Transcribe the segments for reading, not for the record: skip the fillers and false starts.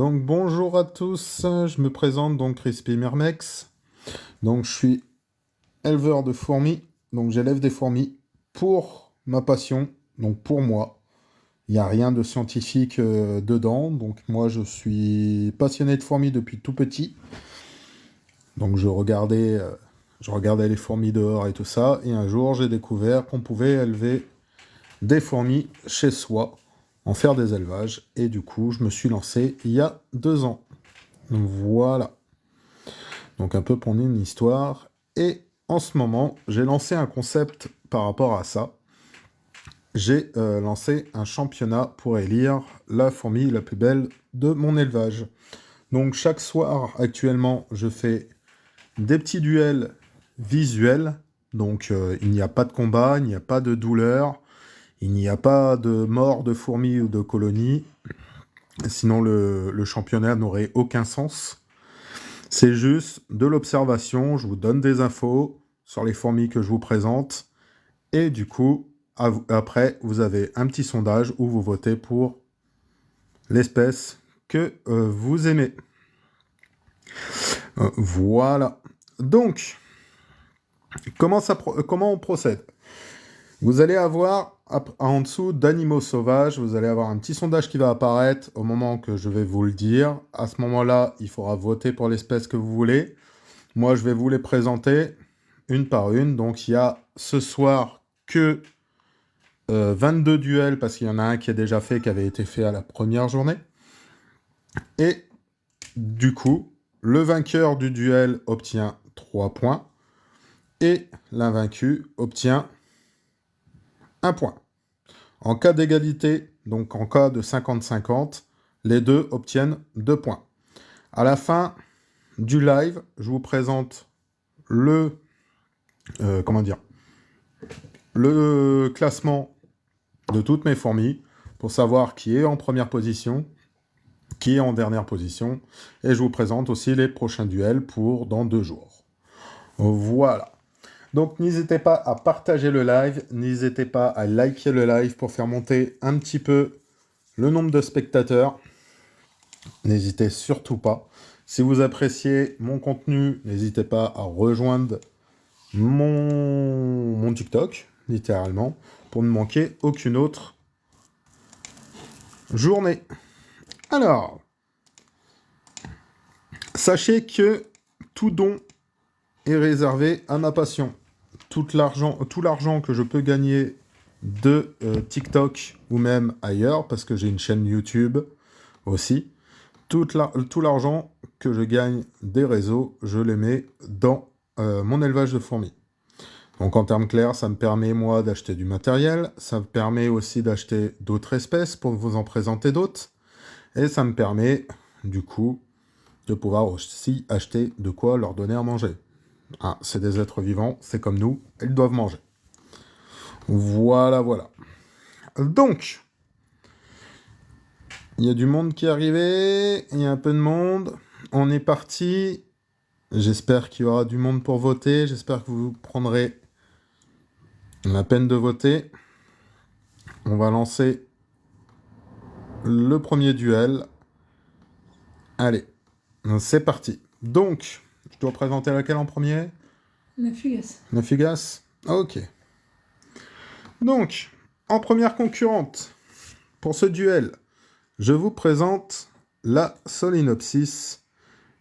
Donc bonjour à tous, je me présente donc Crispy Mermex. Donc je suis éleveur de fourmis, donc j'élève des fourmis pour ma passion, donc pour moi. Il n'y a rien de scientifique dedans, donc moi je suis passionné de fourmis depuis tout petit. Donc je regardais les fourmis dehors et tout ça, et un jour j'ai découvert qu'on pouvait élever des fourmis chez soi, en faire des élevages, et du coup je me suis lancé il y a 2 ans. Voilà. Donc un peu pour une histoire. Et en ce moment, j'ai lancé un concept par rapport à ça. J'ai lancé un championnat pour élire la fourmi la plus belle de mon élevage. Donc chaque soir, actuellement, je fais des petits duels visuels. Donc il n'y a pas de combat, il n'y a pas de douleur, il n'y a pas de mort de fourmis ou de colonies. Sinon le championnat n'aurait aucun sens. C'est juste de l'observation, je vous donne des infos sur les fourmis que je vous présente, et du coup, après, vous avez un petit sondage où vous votez pour l'espèce que vous aimez. Voilà. Donc, comment on procède? Vous allez avoir, en dessous d'animaux sauvages, vous allez avoir un petit sondage qui va apparaître au moment que je vais vous le dire. À ce moment-là, il faudra voter pour l'espèce que vous voulez. Moi, je vais vous les présenter une par une. Donc, il y a ce soir que 22 duels, parce qu'il y en a un qui est déjà fait, qui avait été fait à la première journée. Et du coup, le vainqueur du duel obtient 3 points. Et l'invaincu obtient 1 point. En cas d'égalité, donc en cas de 50-50, les deux obtiennent 2 points. À la fin du live, je vous présente le classement de toutes mes fourmis pour savoir qui est en première position, qui est en dernière position, et je vous présente aussi les prochains duels pour dans 2 jours. Voilà. Donc n'hésitez pas à partager le live, n'hésitez pas à liker le live pour faire monter un petit peu le nombre de spectateurs. N'hésitez surtout pas. Si vous appréciez mon contenu, n'hésitez pas à rejoindre mon TikTok, littéralement, pour ne manquer aucune autre journée. Alors, sachez que tout don est réservé à ma passion. Tout l'argent que je peux gagner de TikTok ou même ailleurs, parce que j'ai une chaîne YouTube aussi, tout l'argent que je gagne des réseaux, je les mets dans mon élevage de fourmis. Donc en termes clairs, ça me permet moi d'acheter du matériel, ça me permet aussi d'acheter d'autres espèces pour vous en présenter d'autres, et ça me permet du coup de pouvoir aussi acheter de quoi leur donner à manger. Ah, c'est des êtres vivants, c'est comme nous, ils doivent manger. Voilà, voilà. Donc, il y a du monde qui est arrivé, il y a un peu de monde, on est parti. J'espère qu'il y aura du monde pour voter, j'espère que vous prendrez la peine de voter. On va lancer le premier duel. Allez, c'est parti. Donc, je dois présenter laquelle en premier? La fugace. La fugace? Ok. Donc, en première concurrente, pour ce duel, je vous présente la Solenopsis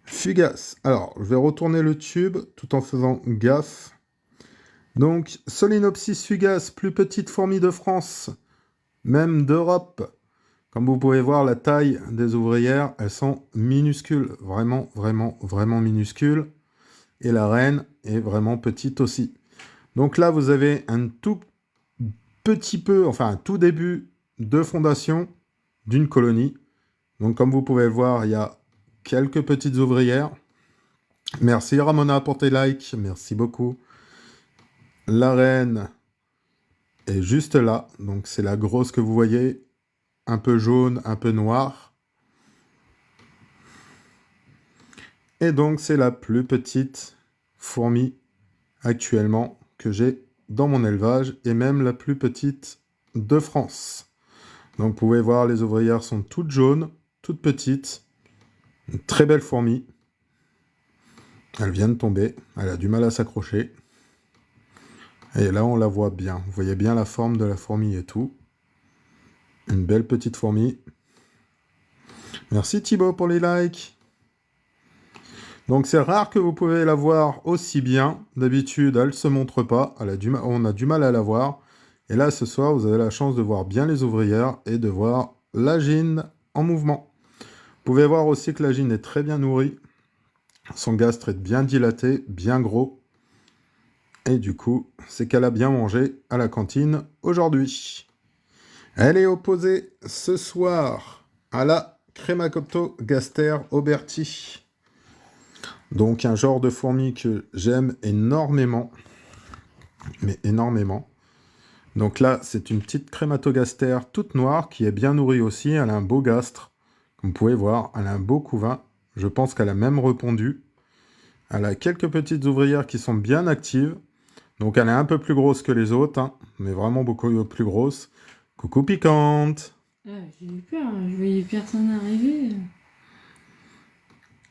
fugace. Alors, je vais retourner le tube tout en faisant gaffe. Donc, Solenopsis fugace, plus petite fourmi de France, même d'Europe. Comme vous pouvez voir, la taille des ouvrières, elles sont minuscules. Vraiment, vraiment, vraiment minuscules. Et la reine est vraiment petite aussi. Donc là, vous avez un tout petit peu, enfin un tout début de fondation d'une colonie. Donc comme vous pouvez le voir, il y a quelques petites ouvrières. Merci Ramona pour tes likes, merci beaucoup. La reine est juste là, donc c'est la grosse que vous voyez, un peu jaune, un peu noire. Et donc c'est la plus petite fourmi actuellement que j'ai dans mon élevage, et même la plus petite de France. Donc vous pouvez voir, les ouvrières sont toutes jaunes, toutes petites, Une très belle fourmi. Elle vient de tomber. Elle a du mal à s'accrocher. Et là, on la voit bien. Vous voyez bien la forme de la fourmi et tout. Une belle petite fourmi. Merci Thibaut pour les likes. Donc c'est rare que vous pouvez la voir aussi bien. D'habitude, elle ne se montre pas. On a du mal à la voir. Et là, ce soir, vous avez la chance de voir bien les ouvrières et de voir la gine en mouvement. Vous pouvez voir aussi que la gine est très bien nourrie. Son gastre est bien dilaté, bien gros. Et du coup, c'est qu'elle a bien mangé à la cantine aujourd'hui. Elle est opposée ce soir à la Crematogaster oberti. Donc un genre de fourmi que j'aime énormément. Mais énormément. Donc là, c'est une petite Crematogaster toute noire qui est bien nourrie aussi. Elle a un beau gastre. Comme vous pouvez voir, elle a un beau couvain. Je pense qu'elle a même répondu. Elle a quelques petites ouvrières qui sont bien actives. Donc elle est un peu plus grosse que les autres, hein, mais vraiment beaucoup plus grosse. Coucou piquante. Ah, j'ai eu peur, je voyais personne arriver.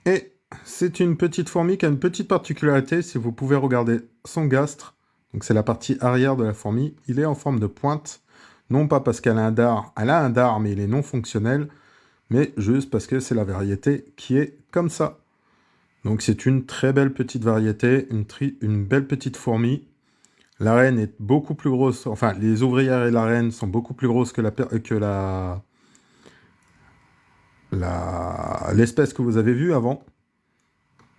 Et c'est une petite fourmi qui a une petite particularité, si vous pouvez regarder son gastre. Donc c'est la partie arrière de la fourmi. Il est en forme de pointe. Non pas parce qu'elle a un dard. Elle a un dard, mais il est non fonctionnel. Mais juste parce que c'est la variété qui est comme ça. Donc c'est une très belle petite variété, une belle petite fourmi. La reine est beaucoup plus grosse, enfin les ouvrières et la reine sont beaucoup plus grosses que l'espèce que vous avez vue avant.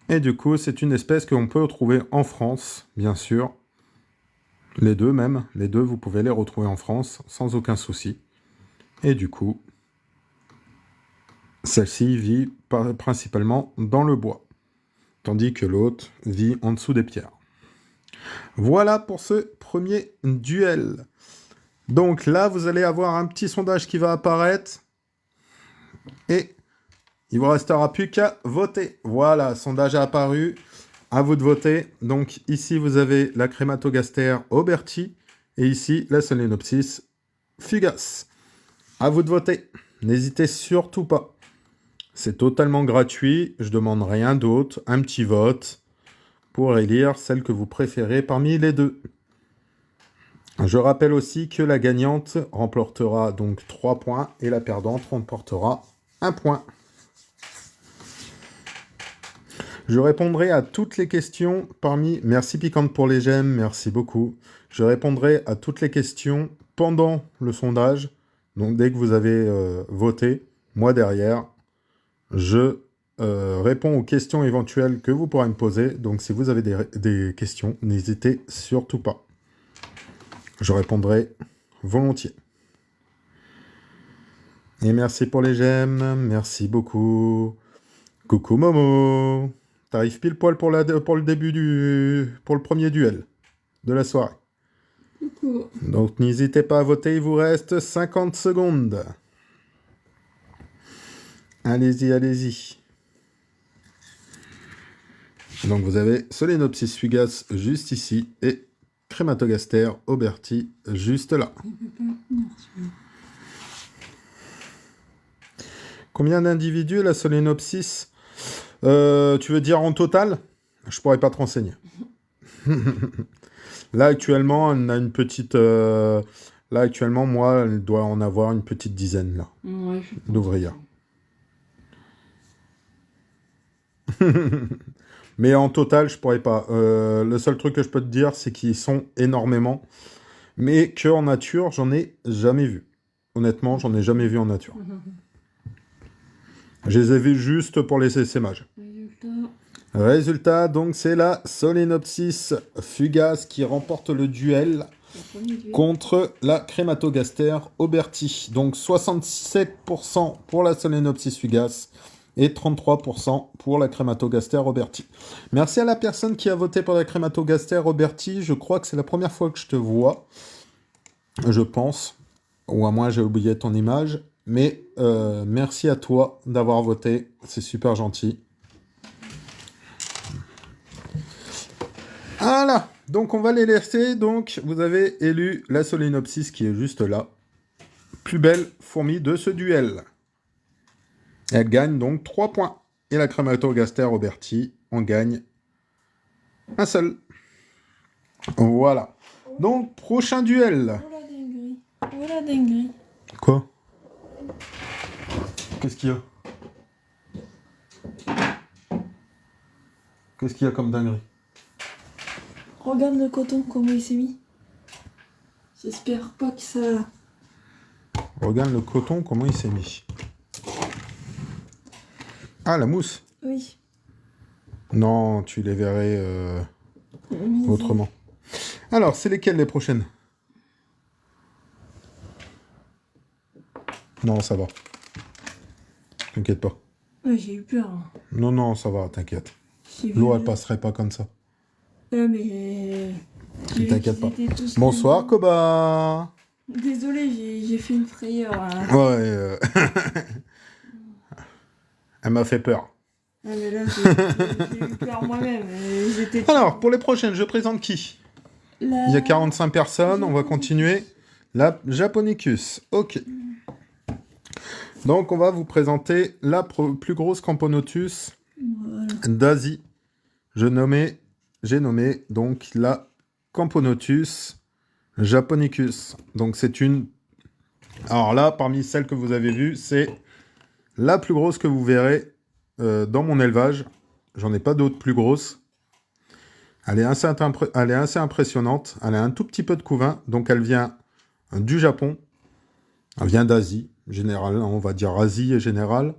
Et du coup, c'est une espèce qu'on peut retrouver en France, bien sûr. Les deux même, les deux, vous pouvez les retrouver en France sans aucun souci. Et du coup, celle-ci vit principalement dans le bois, tandis que l'autre vit en dessous des pierres. Voilà pour ce premier duel. Donc là, vous allez avoir un petit sondage qui va apparaître. Et il vous restera plus qu'à voter. Voilà, sondage a apparu. À vous de voter. Donc ici, vous avez la Crematogaster oberti. Et ici, la Solenopsis fugace. À vous de voter. N'hésitez surtout pas. C'est totalement gratuit. Je demande rien d'autre. Un petit vote pour élire celle que vous préférez parmi les deux. Je rappelle aussi que la gagnante remportera donc 3 points et la perdante remportera 1 point. Je répondrai à toutes les questions parmi... Merci Piquante pour les j'aime, merci beaucoup. Je répondrai à toutes les questions pendant le sondage. Donc dès que vous avez voté, moi derrière, je réponds aux questions éventuelles que vous pourrez me poser. Donc si vous avez des questions, n'hésitez surtout pas. Je répondrai volontiers. Et merci pour les j'aime, merci beaucoup. Coucou Momo. T'arrives pile poil pour le début pour le premier duel de la soirée. Coucou. Donc n'hésitez pas à voter, il vous reste 50 secondes. Allez-y, allez-y. Donc vous avez Solenopsis fugace juste ici et Crematogaster oberti juste là. Combien d'individus la Solenopsis tu veux dire en total? Je pourrais pas te renseigner. Là actuellement, elle a une petite. Là actuellement, moi, elle doit en avoir une petite dizaine là Ouais, d'ouvrières. Mais en total, je pourrais pas. Le seul truc que je peux te dire, c'est qu'ils sont énormément, mais que en nature, j'en ai jamais vu. Honnêtement, j'en ai jamais vu en nature. Je les ai vus juste pour les essaimages. Résultat, donc c'est la Solenopsis fugace qui remporte le duel contre la Crematogaster oberti. Donc 67% pour la Solenopsis fugace et 33% pour la Crematogaster oberti. Merci à la personne qui a voté pour la Crematogaster oberti. Je crois que c'est la première fois que je te vois. Je pense. Ou à moins j'ai oublié ton image. Mais merci à toi d'avoir voté. C'est super gentil. Voilà, donc on va les laisser. Donc vous avez élu la Solenopsis qui est juste là. Plus belle fourmi de ce duel. Elle gagne donc 3 points. et la Crématogaster Roberti. On gagne un seul. Voilà. Donc, prochain duel. Oh la dinguerie. Oh la dinguerie. Quoi? Qu'est-ce qu'il y a? Qu'est-ce qu'il y a comme dinguerie? Regarde le coton, comment il s'est mis. J'espère pas que ça... Regarde le coton, comment il s'est mis. Ah, la mousse. Oui. Non, tu les verrais autrement. Alors, c'est lesquelles les prochaines? Non, ça va. T'inquiète pas. Ouais, j'ai eu peur. Non, non, ça va, t'inquiète. J'ai vu L'eau, elle le- passerait pas comme ça. mais... j'ai vu T'inquiète qu'ils pas. étaient tous Bonsoir, contents. Koba. Désolée, j'ai fait une frayeur. Hein. Ouais, elle m'a fait peur. Ah, mais là, j'ai eu peur moi-même. J'étais... Alors, pour les prochaines, je présente qui? Il y a 45 personnes, on va continuer. La Japonicus, ok. Donc, on va vous présenter la plus grosse Camponotus Voilà. d'Asie. J'ai nommé donc la Camponotus Japonicus. Donc, c'est une... Alors là, parmi celles que vous avez vues, c'est la plus grosse que vous verrez dans mon élevage. J'en ai pas d'autres plus grosses. Elle est assez impressionnante. Elle a un tout petit peu de couvain. Donc, elle vient du Japon. Elle vient d'Asie, général. On va dire Asie et général.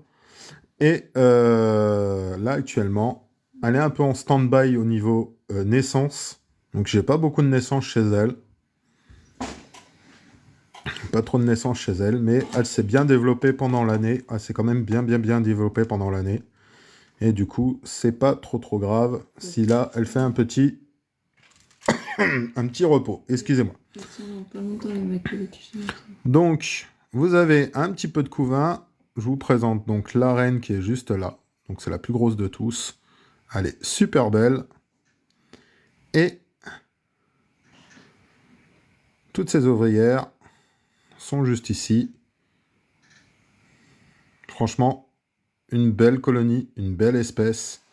Et là, actuellement, elle est un peu en stand-by au niveau naissance. Donc, j'ai pas beaucoup de naissances chez elle. Pas trop de naissances chez elle. Mais elle s'est bien développée pendant l'année. Elle s'est quand même bien développée pendant l'année. Et du coup, c'est pas trop grave si là, elle fait un petit repos. Excusez-moi. Pas longtemps, les mecs, tu sais. Donc, vous avez un petit peu de couvain. Je vous présente donc la reine qui est juste là. Donc, c'est la plus grosse de tous. Elle est super belle. Et toutes ces ouvrières sont juste ici. Franchement, une belle colonie, une belle espèce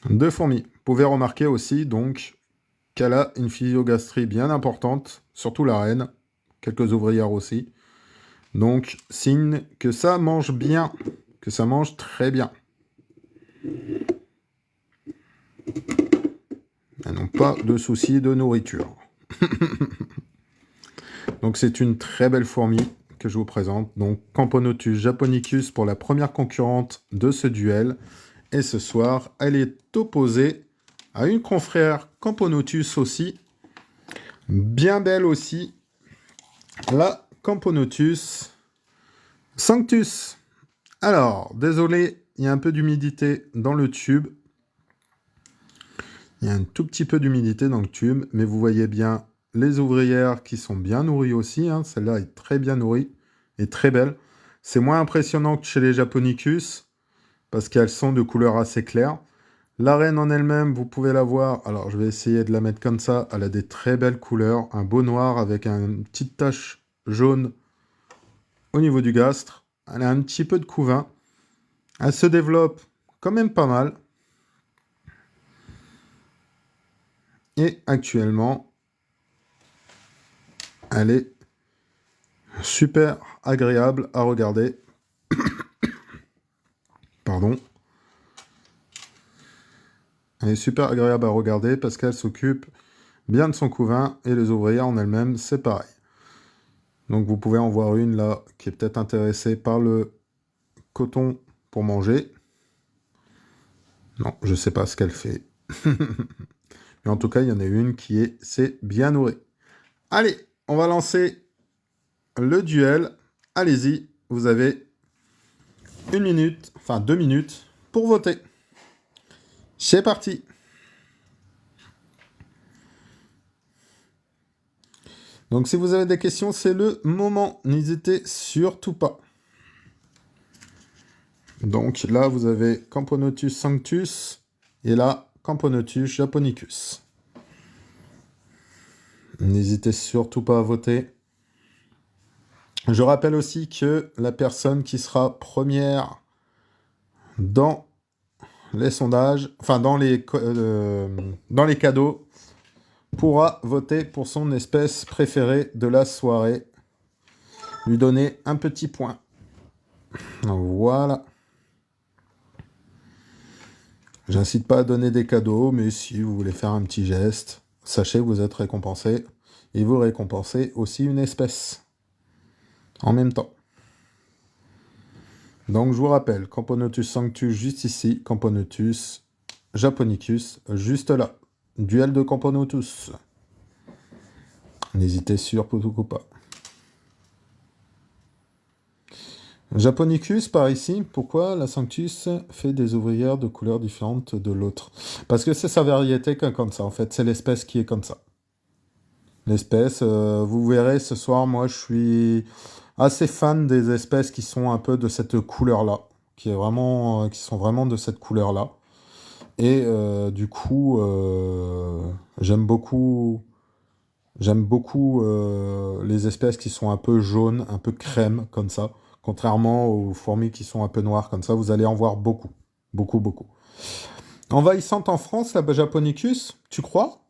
de fourmis. Vous pouvez remarquer aussi donc qu'elle a une physiogastrie bien importante, surtout la reine, quelques ouvrières aussi. Donc, signe que ça mange bien, que ça mange très bien. Elles n'ont pas de soucis de nourriture. Donc, c'est une très belle fourmi que je vous présente. Donc, Camponotus japonicus pour la première concurrente de ce duel. Et ce soir, elle est opposée à une confrère Camponotus aussi. Bien belle aussi. La Camponotus Sanctus. Alors, désolé, il y a un peu d'humidité dans le tube. Il y a un tout petit peu d'humidité dans le tube, mais vous voyez bien les ouvrières qui sont bien nourries aussi. Hein. Celle-là est très bien nourrie et très belle. C'est moins impressionnant que chez les Japonicus, parce qu'elles sont de couleur assez claire. La reine en elle-même, vous pouvez la voir. Alors, je vais essayer de la mettre comme ça. Elle a des très belles couleurs. Un beau noir avec une petite tache jaune au niveau du gastre. Elle a un petit peu de couvain. Elle se développe quand même pas mal. Et actuellement, elle est super agréable à regarder. Pardon. Elle est super agréable à regarder parce qu'elle s'occupe bien de son couvain et les ouvrières en elles-mêmes, c'est pareil. Donc vous pouvez en voir une là qui est peut-être intéressée par le coton pour manger. Non, je sais pas ce qu'elle fait. Mais en tout cas, il y en a une qui c'est bien nourrie. Allez, on va lancer le duel. Allez-y, vous avez 1 minute, enfin 2 minutes pour voter. C'est parti. Donc si vous avez des questions, c'est le moment. N'hésitez surtout pas. Donc là, vous avez Camponotus sanctus et là, Camponotus japonicus. N'hésitez surtout pas à voter. Je rappelle aussi que la personne qui sera première dans les sondages, enfin dans les cadeaux, pourra voter pour son espèce préférée de la soirée. Lui donner un petit point. Voilà. J'incite pas à donner des cadeaux, mais si vous voulez faire un petit geste, sachez que vous êtes récompensé. Et vous récompensez aussi une espèce. En même temps. Donc je vous rappelle, Camponotus sanctus juste ici, Camponotus japonicus juste là. Duel de Camponotus. N'hésitez surtout pas. Japonicus par ici, pourquoi la Sanctus fait des ouvrières de couleurs différentes de l'autre? Parce que c'est sa variété qui est comme ça, en fait, c'est l'espèce qui est comme ça. L'espèce, vous verrez ce soir, moi je suis assez fan des espèces qui sont un peu de cette couleur-là, qui sont vraiment de cette couleur-là. Et du coup, j'aime beaucoup les espèces qui sont un peu jaunes, un peu crème, comme ça. Contrairement aux fourmis qui sont un peu noires comme ça, vous allez en voir beaucoup. Beaucoup, beaucoup. Envahissante en France, la Japonicus, tu crois?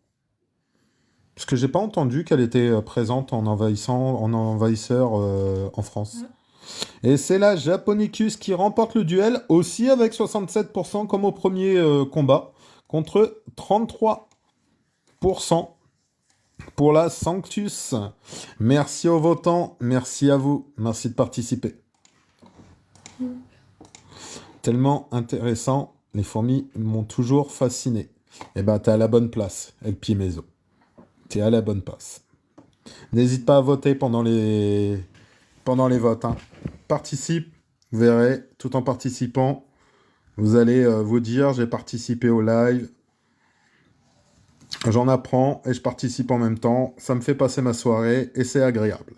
Parce que j'ai pas entendu qu'elle était présente en envahisseur en France. Et c'est la Japonicus qui remporte le duel, aussi avec 67% comme au premier combat, contre 33% pour la Sanctus. Merci aux votants, merci à vous, merci de participer. Tellement intéressant, les fourmis m'ont toujours fasciné. Eh ben, t'es à la bonne place, El Piemezo. T'es à la bonne place. N'hésite pas à voter pendant les votes. Hein. Participe, vous verrez, tout en participant, vous allez vous dire, j'ai participé au live, j'en apprends et je participe en même temps, ça me fait passer ma soirée et c'est agréable.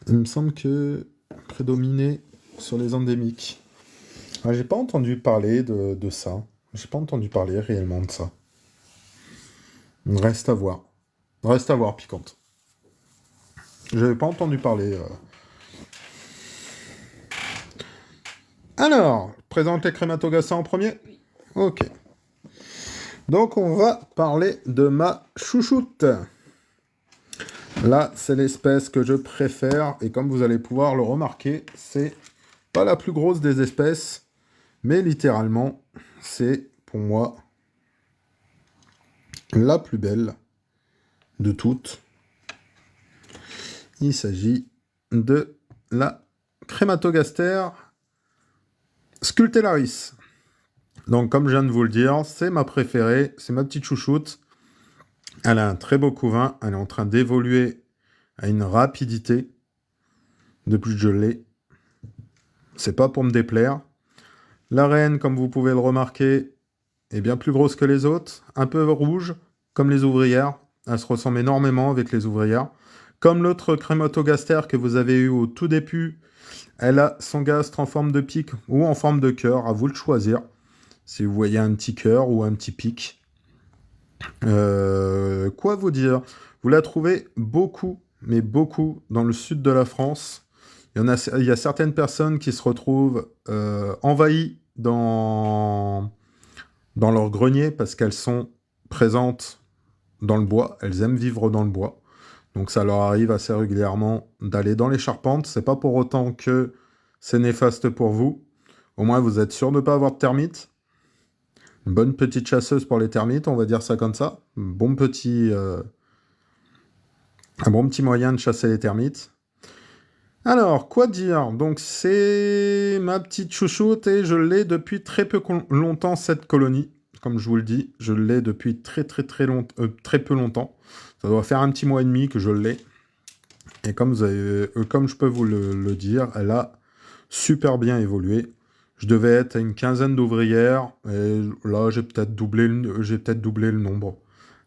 Il me semble que prédominer sur les endémiques. Ah, j'ai pas entendu parler de ça. J'ai pas entendu parler réellement de ça. Reste à voir. Reste à voir, piquante. J'avais pas entendu parler. Alors, présente les crématogassa en premier? Oui. Ok. Donc, on va parler de ma chouchoute. Là, c'est l'espèce que je préfère. Et comme vous allez pouvoir le remarquer, c'est pas la plus grosse des espèces. Mais littéralement, c'est pour moi la plus belle de toutes. Il s'agit de la Crématogaster Scultellaris. Donc, comme je viens de vous le dire, c'est ma préférée, c'est ma petite chouchoute. Elle a un très beau couvain, elle est en train d'évoluer à une rapidité depuis que je l'ai. C'est pas pour me déplaire. La reine, comme vous pouvez le remarquer, est bien plus grosse que les autres, un peu rouge, comme les ouvrières. Elle se ressemble énormément avec les ouvrières. Comme l'autre Crématogaster que vous avez eu au tout début, elle a son gastre en forme de pic ou en forme de cœur, à vous de choisir. Si vous voyez un petit cœur ou un petit pic. Quoi vous dire? Vous la trouvez beaucoup, mais beaucoup, dans le sud de la France. Il y a certaines personnes qui se retrouvent envahies dans leur grenier parce qu'elles sont présentes dans le bois. Elles aiment vivre dans le bois. Donc ça leur arrive assez régulièrement d'aller dans les charpentes. C'est pas pour autant que c'est néfaste pour vous. Au moins, vous êtes sûr de ne pas avoir de termites. Une bonne petite chasseuse pour les termites, on va dire ça comme ça. Un bon petit moyen de chasser les termites. Alors, quoi dire? Donc, c'est ma petite chouchoute et je l'ai depuis très peu longtemps, cette colonie. Comme je vous le dis, je l'ai depuis très peu longtemps. Ça doit faire un petit mois et demi que je l'ai. Et comme je peux vous le dire, elle a super bien évolué. Je devais être à une quinzaine d'ouvrières, et là, j'ai peut-être doublé le nombre,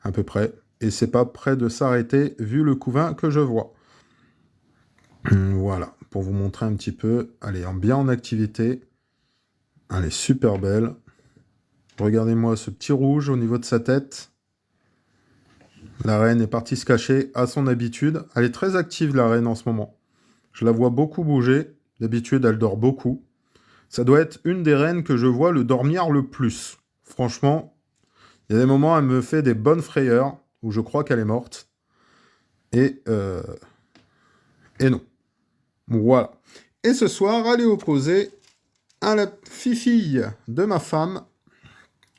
à peu près. Et c'est pas près de s'arrêter, vu le couvain que je vois. Voilà, pour vous montrer un petit peu. Elle est bien en activité. Elle est super belle. Regardez-moi ce petit rouge au niveau de sa tête. La reine est partie se cacher à son habitude. Elle est très active, la reine, en ce moment. Je la vois beaucoup bouger. D'habitude, elle dort beaucoup. ça doit être une des reines que je vois le dormir le plus. Franchement, il y a des moments, elle me fait des bonnes frayeurs, où je crois qu'elle est morte. Et non. Voilà. Et ce soir, elle est opposée à la fifille de ma femme.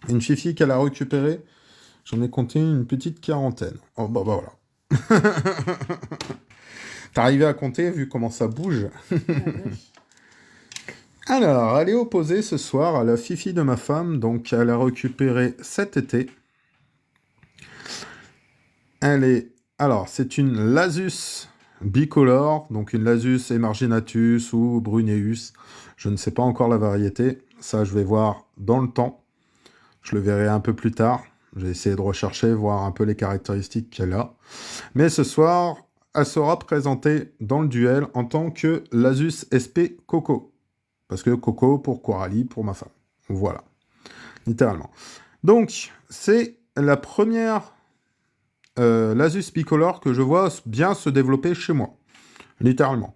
Une fifille qu'elle a récupérée. J'en ai compté une petite quarantaine. Oh, bah voilà. T'as arrivé à compter, vu comment ça bouge. Alors, elle est opposée ce soir à la fifi de ma femme. Donc, elle a récupéré cet été. Elle est... Alors, c'est une Lasus bicolore. Donc, une Lasus emarginatus ou bruneus. Je ne sais pas encore la variété. Ça, je vais voir dans le temps. Je le verrai un peu plus tard. J'ai essayé de rechercher, voir un peu les caractéristiques qu'elle a. Mais ce soir, elle sera présentée dans le duel en tant que Lasus SP Coco. Parce que Coco pour Coralie, pour ma femme. Voilà. Littéralement. Donc, c'est la première Lasus bicolore que je vois bien se développer chez moi. Littéralement.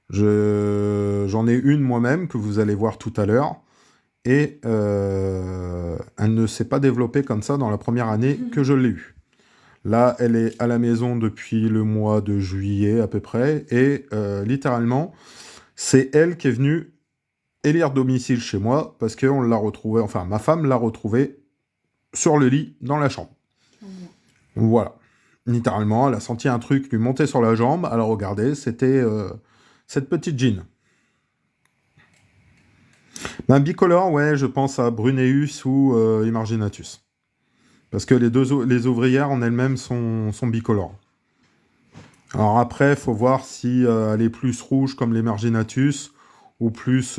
J'en ai une moi-même que vous allez voir tout à l'heure. Et elle ne s'est pas développée comme ça dans la première année que je l'ai eue. Là, elle est à la maison depuis le mois de juillet à peu près, et littéralement, c'est elle qui est venue élire domicile chez moi, parce qu'on l'a retrouvée, enfin, ma femme l'a retrouvée sur le lit dans la chambre. Voilà. Littéralement, elle a senti un truc lui monter sur la jambe, elle a regardé, c'était cette petite jean. Un bicolore, ouais, je pense à Bruneus ou Emarginatus. Parce que les ouvrières en elles-mêmes sont bicolores. Alors après, il faut voir si elle est plus rouge comme l'Emarginatus ou plus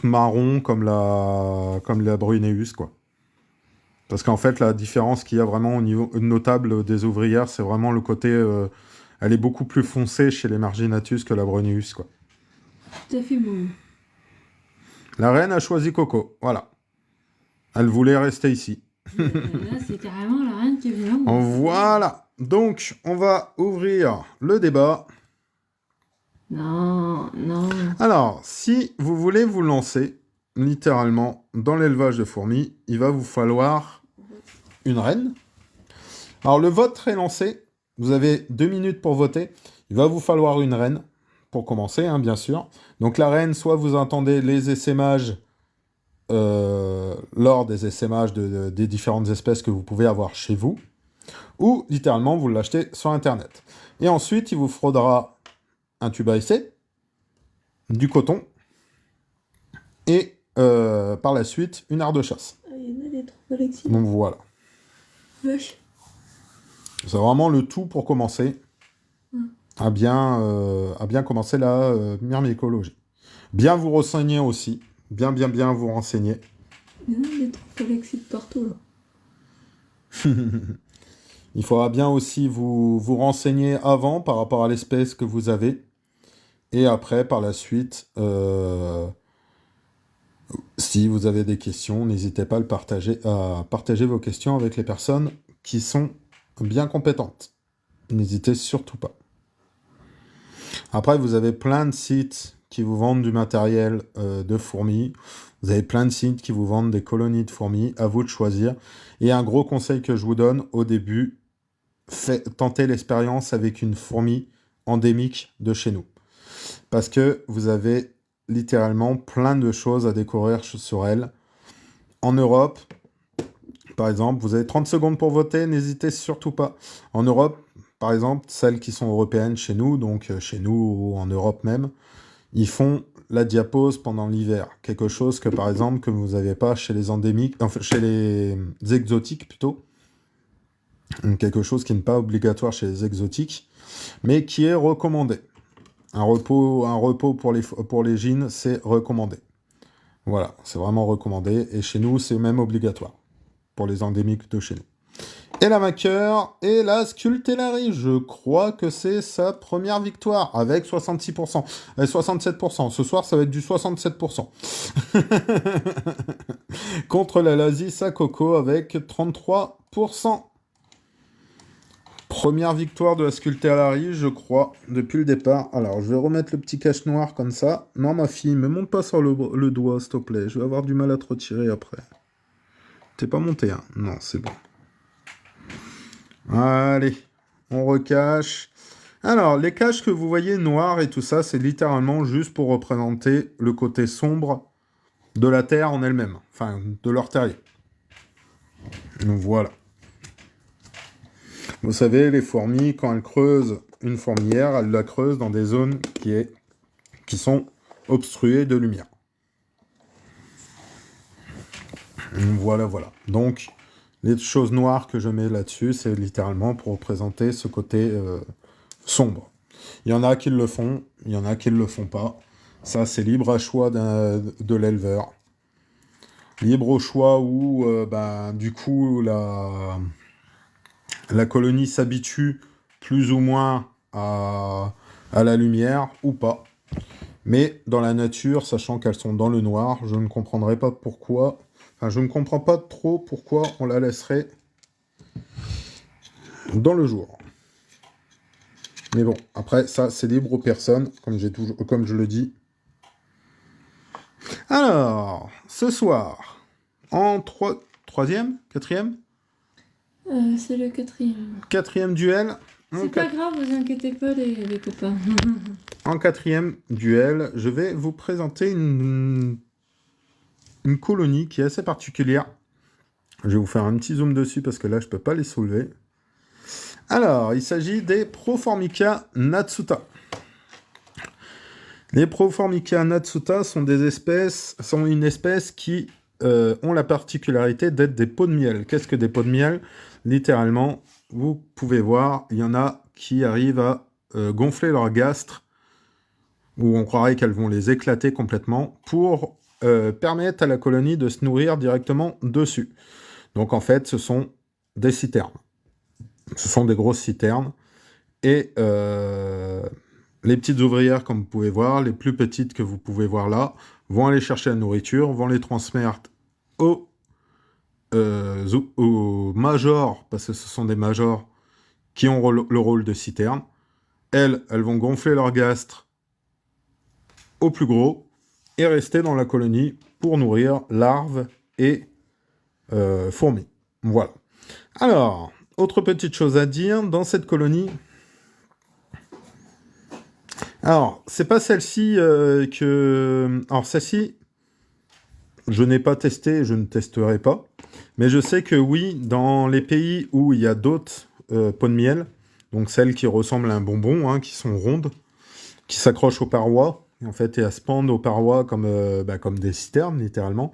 marron comme la Bruneus, quoi. Parce qu'en fait, la différence qu'il y a vraiment au niveau notable des ouvrières, c'est vraiment le côté... elle est beaucoup plus foncée chez l'Emarginatus que la Bruneus, quoi. Tout à fait beau. La reine a choisi Coco, voilà. Elle voulait rester ici. Là, c'est carrément la reine qui est venue. Voilà. Donc, on va ouvrir le débat. Non, non. Alors, si vous voulez vous lancer, littéralement, dans l'élevage de fourmis, il va vous falloir une reine. Alors, le vote est lancé. Vous avez 2 minutes pour voter. Il va vous falloir une reine, pour commencer, hein, bien sûr. Donc, la reine, soit vous entendez les essaimages lors des essaimages des différentes espèces que vous pouvez avoir chez vous, ou littéralement vous l'achetez sur internet. Et ensuite il vous faudra un tube à essai, du coton, et par la suite une arde de chasse. Ah, il y en a des trucs, Alexis. Donc voilà. Vache. C'est vraiment le tout pour commencer à bien commencer la myrmécologie. Bien vous renseigner aussi. Bien vous renseigner. Il y en a des trucs, Alexis, de partout, là. Il faudra bien aussi vous renseigner avant par rapport à l'espèce que vous avez. Et après, par la suite, si vous avez des questions, n'hésitez pas à partager vos questions avec les personnes qui sont bien compétentes. N'hésitez surtout pas. Après, vous avez plein de sites qui vous vendent du matériel de fourmis. Vous avez plein de sites qui vous vendent des colonies de fourmis. À vous de choisir. Et un gros conseil que je vous donne au début, tentez l'expérience avec une fourmi endémique de chez nous. Parce que vous avez littéralement plein de choses à découvrir sur elle. En Europe, par exemple, vous avez 30 secondes pour voter, n'hésitez surtout pas. En Europe, par exemple, celles qui sont européennes chez nous, donc chez nous ou en Europe même, ils font la diapose pendant l'hiver. Quelque chose que, par exemple, que vous n'avez pas chez les endémiques, enfin, chez les exotiques plutôt. Quelque chose qui n'est pas obligatoire chez les exotiques, mais qui est recommandé. Un repos pour les gynes, c'est recommandé. Voilà, c'est vraiment recommandé. Et chez nous, c'est même obligatoire pour les endémiques de chez nous. Et la maqueur et la Scultellari, je crois que c'est sa première victoire avec 66%. 67%. Ce soir, ça va être du 67%. Contre la Lasis à Coco avec 33%. Première victoire de la Sculptérari, je crois, depuis le départ. Alors, je vais remettre le petit cache noir comme ça. Non, ma fille, me monte pas sur le doigt, s'il te plaît. Je vais avoir du mal à te retirer après. T'es pas monté, hein? Non, c'est bon. Allez, on recache. Alors, les caches que vous voyez noirs et tout ça, c'est littéralement juste pour représenter le côté sombre de la Terre en elle-même. Enfin, de leur terrier. Donc, voilà. Vous savez, les fourmis, quand elles creusent une fourmilière, elles la creusent dans des zones qui sont obstruées de lumière. Voilà, voilà. Donc, les choses noires que je mets là-dessus, c'est littéralement pour représenter ce côté sombre. Il y en a qui le font, il y en a qui ne le font pas. Ça, c'est libre à choix de l'éleveur. Libre au choix où, du coup, la colonie s'habitue plus ou moins à la lumière ou pas. Mais dans la nature, sachant qu'elles sont dans le noir, je ne comprendrais pas pourquoi... Enfin, je ne comprends pas trop pourquoi on la laisserait dans le jour. Mais bon, après, ça, c'est libre aux personnes, comme je le dis. Alors, ce soir, en troisième, quatrième, c'est le 4e. quatrième duel. C'est pas grave, vous inquiétez pas les copains. En 4e duel, je vais vous présenter une colonie qui est assez particulière. Je vais vous faire un petit zoom dessus parce que là, je peux pas les soulever. Alors, il s'agit des Proformica natsuta. Les Proformica natsuta sont une espèce qui ont la particularité d'être des pots de miel. Qu'est-ce que des pots de miel? Littéralement, vous pouvez voir, il y en a qui arrivent à gonfler leur gastre, où on croirait qu'elles vont les éclater complètement, pour permettre à la colonie de se nourrir directement dessus. Donc en fait, ce sont des citernes. Ce sont des grosses citernes. Et les petites ouvrières, comme vous pouvez voir, les plus petites que vous pouvez voir là, vont aller chercher la nourriture, vont les transmettre aux majors, parce que ce sont des majors qui ont le rôle de citerne. Elles vont gonfler leur gastre au plus gros et rester dans la colonie pour nourrir larves et fourmis. Voilà. Alors, autre petite chose à dire, dans cette colonie... Alors, c'est pas celle-ci que... Alors, celle-ci, je n'ai pas testé, je ne testerai pas. Mais je sais que oui, dans les pays où il y a d'autres pots de miel, donc celles qui ressemblent à un bonbon, hein, qui sont rondes, qui s'accrochent aux parois, en fait, et à se pendre aux parois comme des citernes, littéralement,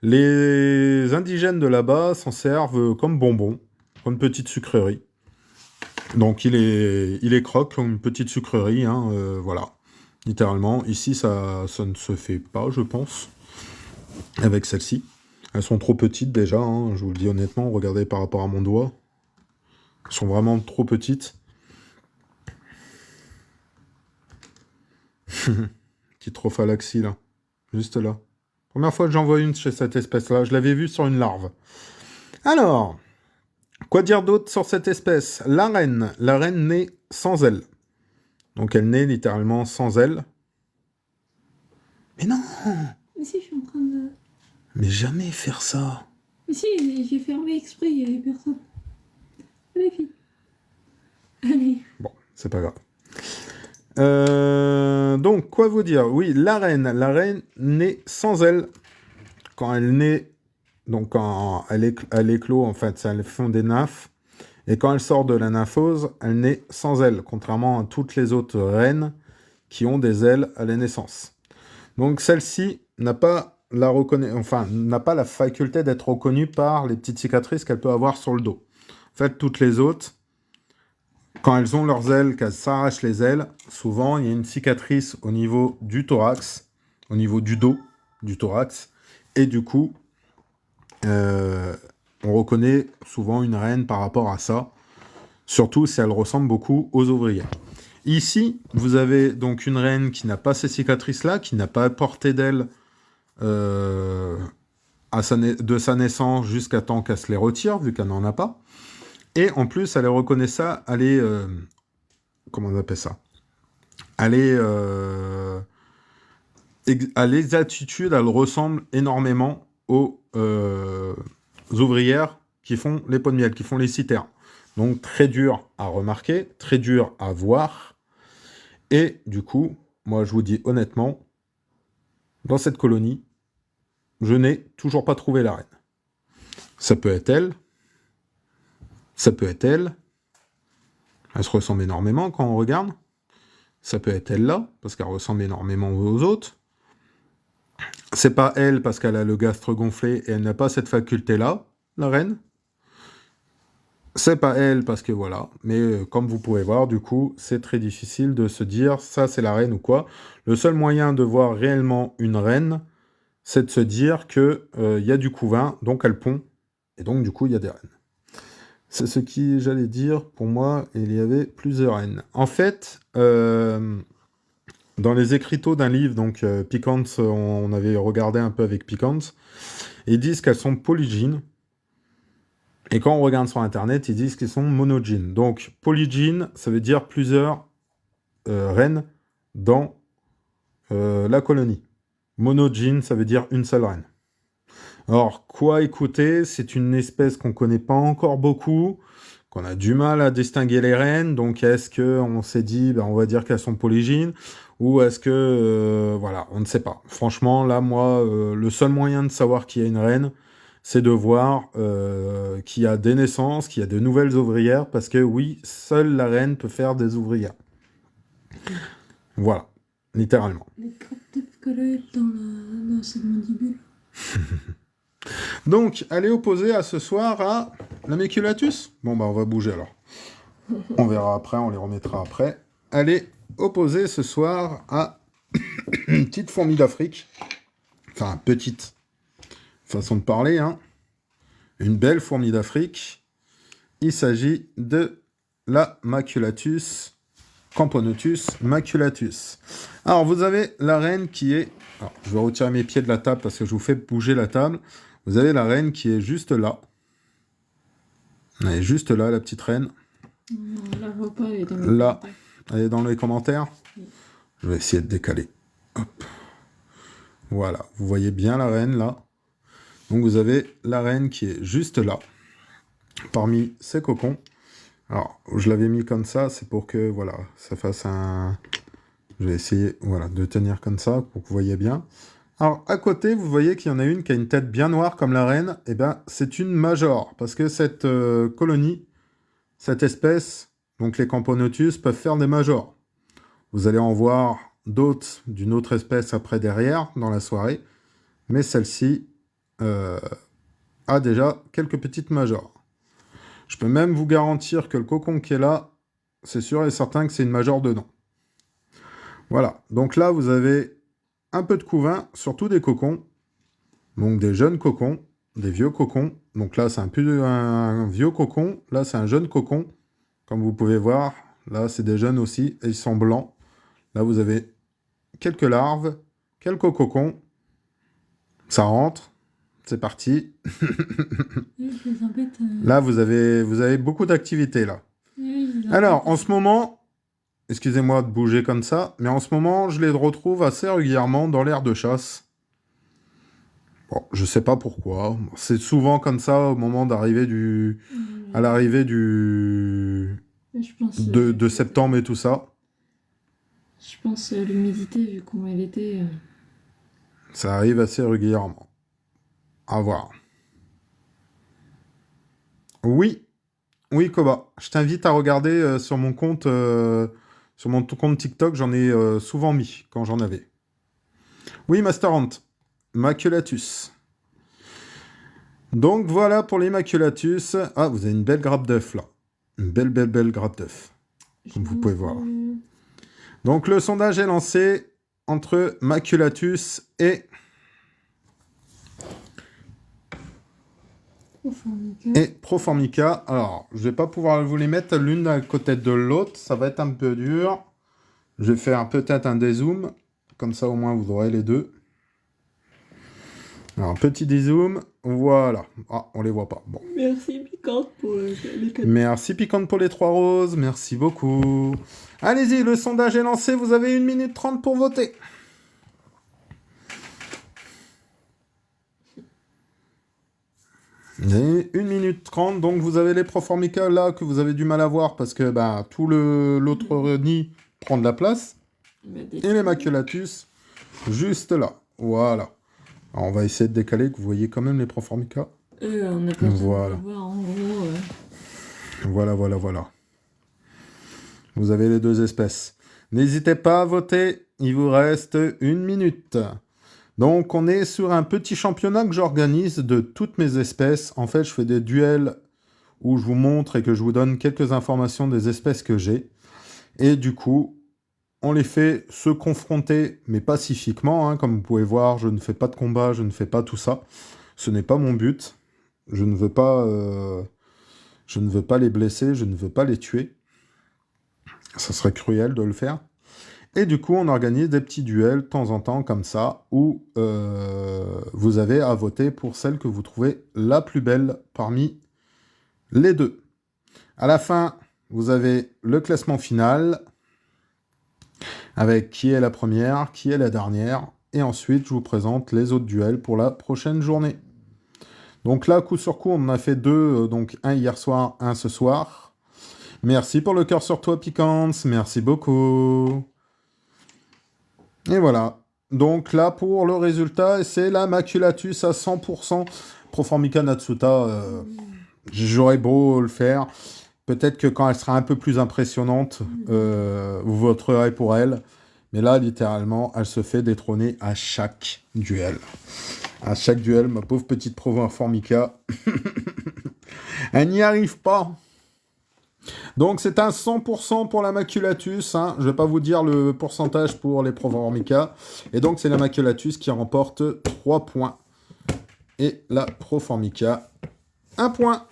les indigènes de là-bas s'en servent comme bonbons, comme une petite sucrerie. Donc il est croque comme une petite sucrerie, hein, voilà. Littéralement, ici ça ne se fait pas, je pense, avec celle-ci. Elles sont trop petites déjà, hein, je vous le dis honnêtement, regardez par rapport à mon doigt. Elles sont vraiment trop petites. Petite trophalaxie là, juste là. Première fois que j'en vois une chez cette espèce-là, je l'avais vue sur une larve. Alors... Quoi dire d'autre sur cette espèce? La reine naît sans ailes. Donc elle naît littéralement sans ailes. Mais non! Mais si, je suis en train de... Mais jamais faire ça! Mais si, j'ai fermé exprès, il y avait personne. Allez, fille. Allez. Bon, c'est pas grave. Donc, quoi vous dire? Oui, la reine naît sans ailes. Quand elle naît... Donc, quand elle éclot, en fait, elles font des nymphes. Et quand elle sort de la nymphose, elle naît sans ailes, contrairement à toutes les autres reines qui ont des ailes à la naissance. Donc, celle-ci n'a pas la faculté d'être reconnue par les petites cicatrices qu'elle peut avoir sur le dos. En fait, toutes les autres, quand elles ont leurs ailes, qu'elles s'arrachent les ailes, souvent, il y a une cicatrice au niveau du thorax, au niveau du dos, du thorax, et du coup... on reconnaît souvent une reine par rapport à ça, surtout si elle ressemble beaucoup aux ouvrières. Ici, vous avez donc une reine qui n'a pas ces cicatrices-là, qui n'a pas porté d'ailes de sa naissance jusqu'à temps qu'elle se les retire, vu qu'elle n'en a pas. Et en plus, elle reconnaît ça, elle est... comment on appelle ça? Elle est... à l'exactitude, elle ressemble énormément aux ouvrières qui font les pots de miel, qui font les citernes. Donc très dur à remarquer, très dur à voir. Et du coup, moi je vous dis honnêtement, dans cette colonie, je n'ai toujours pas trouvé la reine. Ça peut être elle, ça peut être elle. Elle se ressemble énormément quand on regarde. Ça peut être elle là, parce qu'elle ressemble énormément aux autres. C'est pas elle parce qu'elle a le gastre gonflé et elle n'a pas cette faculté-là, la reine. C'est pas elle parce que voilà. Mais comme vous pouvez voir, du coup, c'est très difficile de se dire ça c'est la reine ou quoi. Le seul moyen de voir réellement une reine, c'est de se dire que y a du couvain, donc elle pond. Et donc du coup, il y a des reines. C'est ce qui, j'allais dire, pour moi, il y avait plusieurs reines. En fait, dans les écriteaux d'un livre, donc Piquante, on avait regardé un peu avec Piquante, ils disent qu'elles sont polygynes. Et quand on regarde sur Internet, ils disent qu'elles sont monogynes. Donc, polygyne, ça veut dire plusieurs reines dans la colonie. Monogyne, ça veut dire une seule reine. Alors, quoi écouter? C'est une espèce qu'on connaît pas encore beaucoup, qu'on a du mal à distinguer les reines. Donc, est-ce qu'on s'est dit, ben, on va dire qu'elles sont polygynes, ou est-ce que, voilà, on ne sait pas. Franchement, là, moi, le seul moyen de savoir qu'il y a une reine, c'est de voir qu'il y a des naissances, qu'il y a de nouvelles ouvrières, parce que oui, seule la reine peut faire des ouvrières. Voilà, littéralement. Les grappes d'œufs qu'elle a dans cette mandibule. Donc, elle est opposée à ce soir à la Méculatus. Bon, bah, on va bouger alors. On verra après, on les remettra après. Elle est opposée ce soir à une petite fourmi d'Afrique. Enfin, petite façon de parler, hein. Une belle fourmi d'Afrique. Il s'agit de la Maculatus, Camponotus maculatus. Alors, vous avez la reine qui est... Alors, je vais retirer mes pieds de la table parce que je vous fais bouger la table. Vous avez la reine qui est juste là. Elle est juste là, la petite reine. Non, on la voit pas, elle est dans les Là, commentaires. elle est dans les commentaires. Oui. Je vais essayer de décaler. Hop. Voilà, vous voyez bien la reine là. Donc vous avez la reine qui est juste là, parmi ces cocons. Alors, je l'avais mis comme ça, c'est pour que, voilà, ça fasse un... Je vais essayer, voilà, de tenir comme ça, pour que vous voyez bien. Alors, à côté, vous voyez qu'il y en a une qui a une tête bien noire comme la reine. Eh bien, c'est une major, parce que cette colonie, cette espèce, donc les Camponotus, peuvent faire des majors. Vous allez en voir d'autres d'une autre espèce après derrière, dans la soirée. Mais celle-ci a déjà quelques petites majors. Je peux même vous garantir que le cocon qui est là, c'est sûr et certain que c'est une major dedans. Voilà. Donc là, vous avez un peu de couvain, surtout des cocons. Donc des jeunes cocons, des vieux cocons. Donc là, c'est un vieux cocon. Là, c'est un jeune cocon. Comme vous pouvez voir, là, c'est des jeunes aussi. Et ils sont blancs. Là, vous avez quelques larves, quelques cocons. Ça rentre. C'est parti. Oui, je les embête. Là, vous avez beaucoup d'activités, là. Oui, je les embête. Alors, en ce moment... Excusez-moi de bouger comme ça, mais en ce moment, je les retrouve assez régulièrement dans l'aire de chasse. Bon, je sais pas pourquoi. C'est souvent comme ça au moment d'arriver du... à l'arrivée du... Je pense, de septembre et tout ça. Je pense l'humidité, vu comment elle était. Ça arrive assez régulièrement. À voir. Oui, oui, Koba. Je t'invite à regarder sur mon compte TikTok, j'en ai souvent mis quand j'en avais. Oui, Master Hunt. Maculatus. Donc voilà pour les Maculatus. Ah, vous avez une belle grappe d'œuf là. Une belle grappe d'œuf. Comme vous pouvez voir. Donc le sondage est lancé entre Maculatus et Proformica. Alors, je vais pas pouvoir vous les mettre l'une à côté de l'autre. Ça va être un peu dur. Je vais faire peut-être un dézoom. Comme ça, au moins, vous aurez les deux. Alors, un petit dézoom. Voilà. Ah, on les voit pas. Bon. Merci Piquante pour les cadeaux. Merci Piquante pour les 3 roses. Merci beaucoup. Allez-y, le sondage est lancé. Vous avez 1 minute 30 pour voter. Et 1 minute 30, donc vous avez les Proformica là que vous avez du mal à voir parce que bah, tout l'autre nid prend de la place. Et les Maculatus juste là. Voilà. Alors on va essayer de décaler que vous voyez quand même les Proformica. On n'a pas besoin de voir en gros. Voilà. Vous avez les 2 espèces. N'hésitez pas à voter. Il vous reste 1 minute. Donc, on est sur un petit championnat que j'organise de toutes mes espèces. En fait, je fais des duels où je vous montre et que je vous donne quelques informations des espèces que j'ai. Et du coup, on les fait se confronter, mais pacifiquement. Hein. Comme vous pouvez voir, je ne fais pas de combat, je ne fais pas tout ça. Ce n'est pas mon but. Je ne veux pas les blesser, je ne veux pas les tuer. Ça serait cruel de le faire. Et du coup, on organise des petits duels de temps en temps comme ça, où vous avez à voter pour celle que vous trouvez la plus belle parmi les 2. À la fin, vous avez le classement final, avec qui est la première, qui est la dernière, et ensuite, je vous présente les autres duels pour la prochaine journée. Donc là, coup sur coup, on en a fait 2, donc un hier soir, un ce soir. Merci pour le cœur sur toi, Piquance, merci beaucoup. Et voilà. Donc là, pour le résultat, c'est la Maculatus à 100%. Proformica Natsuta, j'aurais beau le faire. Peut-être que quand elle sera un peu plus impressionnante, vous voterez pour elle. Mais là, littéralement, elle se fait détrôner à chaque duel. À chaque duel, ma pauvre petite Proformica. Elle n'y arrive pas. Donc c'est un 100% pour la Maculatus, hein. Je ne vais pas vous dire le pourcentage pour les Proformica. Et donc c'est la Maculatus qui remporte 3 points. Et la Proformica, 1 point.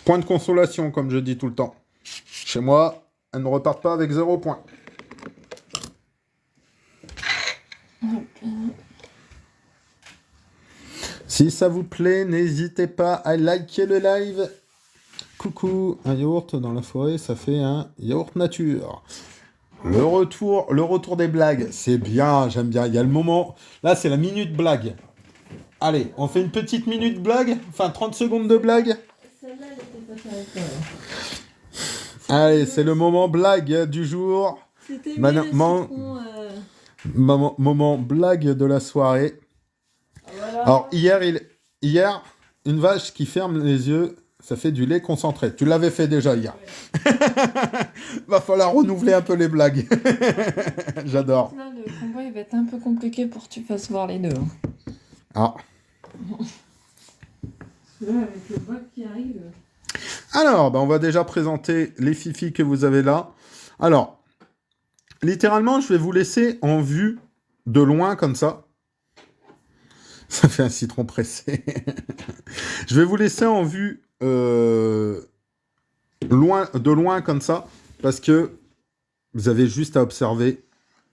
Point de consolation, comme je dis tout le temps. Chez moi, elles ne repartent pas avec 0 point. Si ça vous plaît, n'hésitez pas à liker le live. Coucou, un yaourt dans la forêt, ça fait un yaourt nature. Le retour des blagues, c'est bien, j'aime bien. Il y a le moment, là c'est la minute blague. Allez, on fait une petite minute blague, enfin 30 secondes de blague. Celle-là, elle était pas terrible. Allez, c'est le moment blague du jour. C'était Moment blague de la soirée. Voilà. Alors hier, une vache qui ferme les yeux, ça fait du lait concentré. Tu l'avais fait déjà hier. Va falloir renouveler un peu les blagues. J'adore. Là, le combat, il va être un peu compliqué pour que tu fasses voir les 2. Ah. Là, avec le bac qui arrive... Alors, on va déjà présenter les fifis que vous avez là. Alors, littéralement, je vais vous laisser en vue de loin comme ça. Ça fait un citron pressé. Je vais vous laisser en vue de loin comme ça, parce que vous avez juste à observer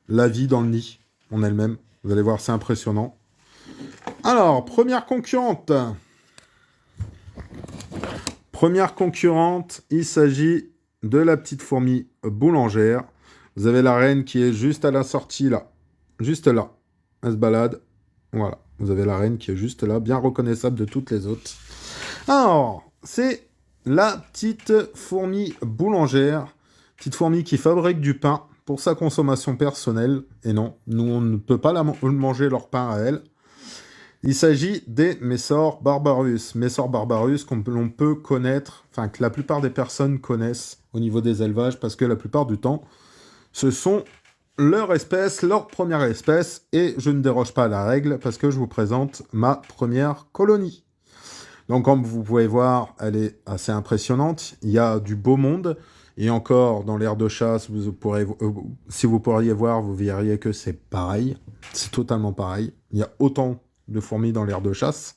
la vie dans le nid en elle-même. Vous allez voir, c'est impressionnant. Alors, première concurrente. Il s'agit de la petite fourmi boulangère. Vous avez la reine qui est juste à la sortie là. Juste là. Elle se balade. Voilà. Vous avez la reine qui est juste là, bien reconnaissable de toutes les autres. Alors, c'est la petite fourmi boulangère. Petite fourmi qui fabrique du pain pour sa consommation personnelle. Et non, nous, on ne peut pas manger leur pain à elle. Il s'agit des Messor barbarus. Messor barbarus qu'on peut connaître, enfin que la plupart des personnes connaissent au niveau des élevages, parce que la plupart du temps, ce sont leur espèce, leur première espèce, et je ne déroge pas à la règle, parce que je vous présente ma première colonie. Donc comme vous pouvez voir, elle est assez impressionnante. Il y a du beau monde, et encore dans l'aire de chasse, si vous pourriez voir, vous verriez que c'est pareil. C'est totalement pareil. Il y a autant de fourmis dans l'aire de chasse.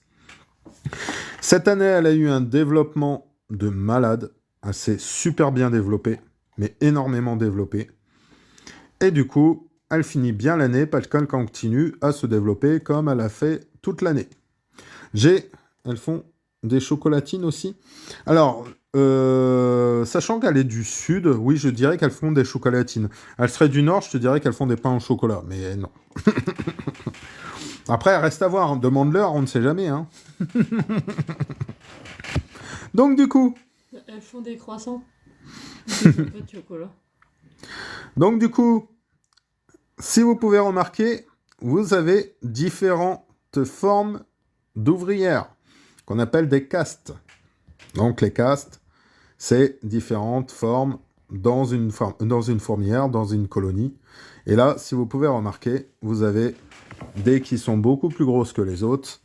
Cette année, elle a eu un développement de malade. Elle s'est super bien développée, mais énormément développée. Et du coup, elle finit bien l'année parce qu'elle continue à se développer comme elle a fait toute l'année. Elles font des chocolatines aussi. Alors, sachant qu'elle est du sud, oui, je dirais qu'elles font des chocolatines. Elles seraient du nord, je te dirais qu'elles font des pains au chocolat, mais non. Après, reste à voir, demande-leur, on ne sait jamais, hein. Donc, du coup... Elles font des croissants. Des peu de chocolat. Donc, du coup, si vous pouvez remarquer, vous avez différentes formes d'ouvrières, qu'on appelle des castes. Donc, les castes, c'est différentes formes dans une fourmilière, dans une colonie. Et là, si vous pouvez remarquer, vous avez des qui sont beaucoup plus grosses que les autres.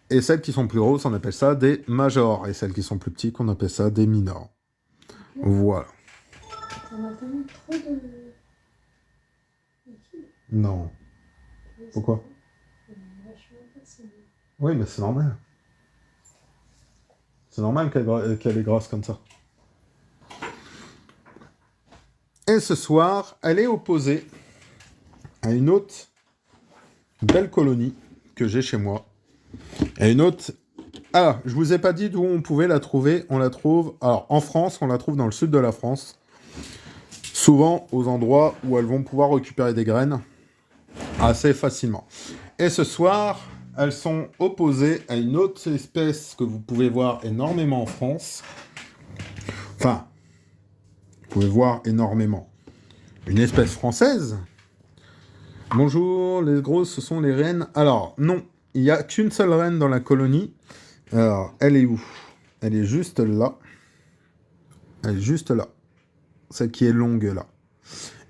Et celles qui sont plus grosses, on appelle ça des majors. Et celles qui sont plus petites, on appelle ça des minors. Voilà. On a tellement trop de... Non. Pourquoi? Oui, mais c'est normal. C'est normal qu'elle est grasse comme ça. Et ce soir, elle est opposée à une autre belle colonie que j'ai chez moi. Et une autre... Ah, je vous ai pas dit d'où on pouvait la trouver. On la trouve... Alors, en France, on la trouve dans le sud de la France. Souvent aux endroits où elles vont pouvoir récupérer des graines assez facilement. Et ce soir, elles sont opposées à une autre espèce que vous pouvez voir énormément en France. Enfin, vous pouvez voir énormément. Une espèce française. Bonjour, les grosses, ce sont les reines. Alors, non, il n'y a qu'une seule reine dans la colonie. Alors, elle est où? Elle est juste là. Elle est juste là. Celle qui est longue là.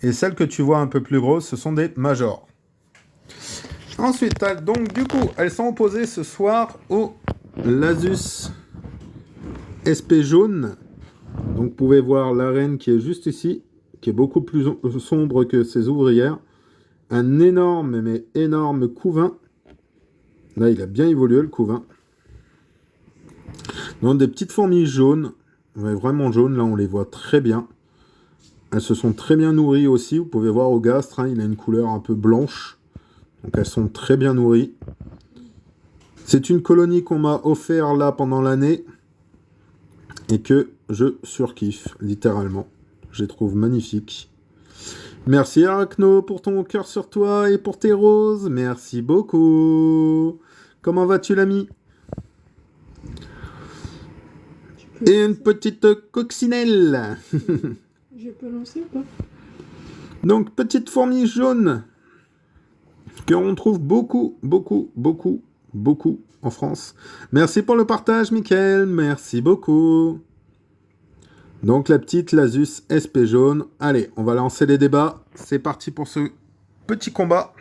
Et celle que tu vois un peu plus grosse, ce sont des majors. Ensuite, donc du coup, elles sont opposées ce soir au Lasus SP jaune. Donc vous pouvez voir la reine qui est juste ici, qui est beaucoup plus sombre que ses ouvrières. Un énorme, mais énorme couvain. Là, il a bien évolué le couvain. Donc des petites fourmis jaunes. Ouais, vraiment jaunes, là on les voit très bien. Elles se sont très bien nourries aussi. Vous pouvez voir au gastre, hein, il a une couleur un peu blanche. Donc elles sont très bien nourries. C'est une colonie qu'on m'a offert là pendant l'année. Et que je surkiffe, littéralement. Je les trouve magnifiques. Merci Arachno pour ton cœur sur toi et pour tes roses. Merci beaucoup. Comment vas-tu l'ami? Et une petite coccinelle. Je peux lancer ou pas? Donc, petite fourmi jaune qu'on trouve beaucoup en France. Merci pour le partage, Mickaël. Merci beaucoup. Donc, la petite Lasus SP jaune. Allez, on va lancer les débats. C'est parti pour ce petit combat.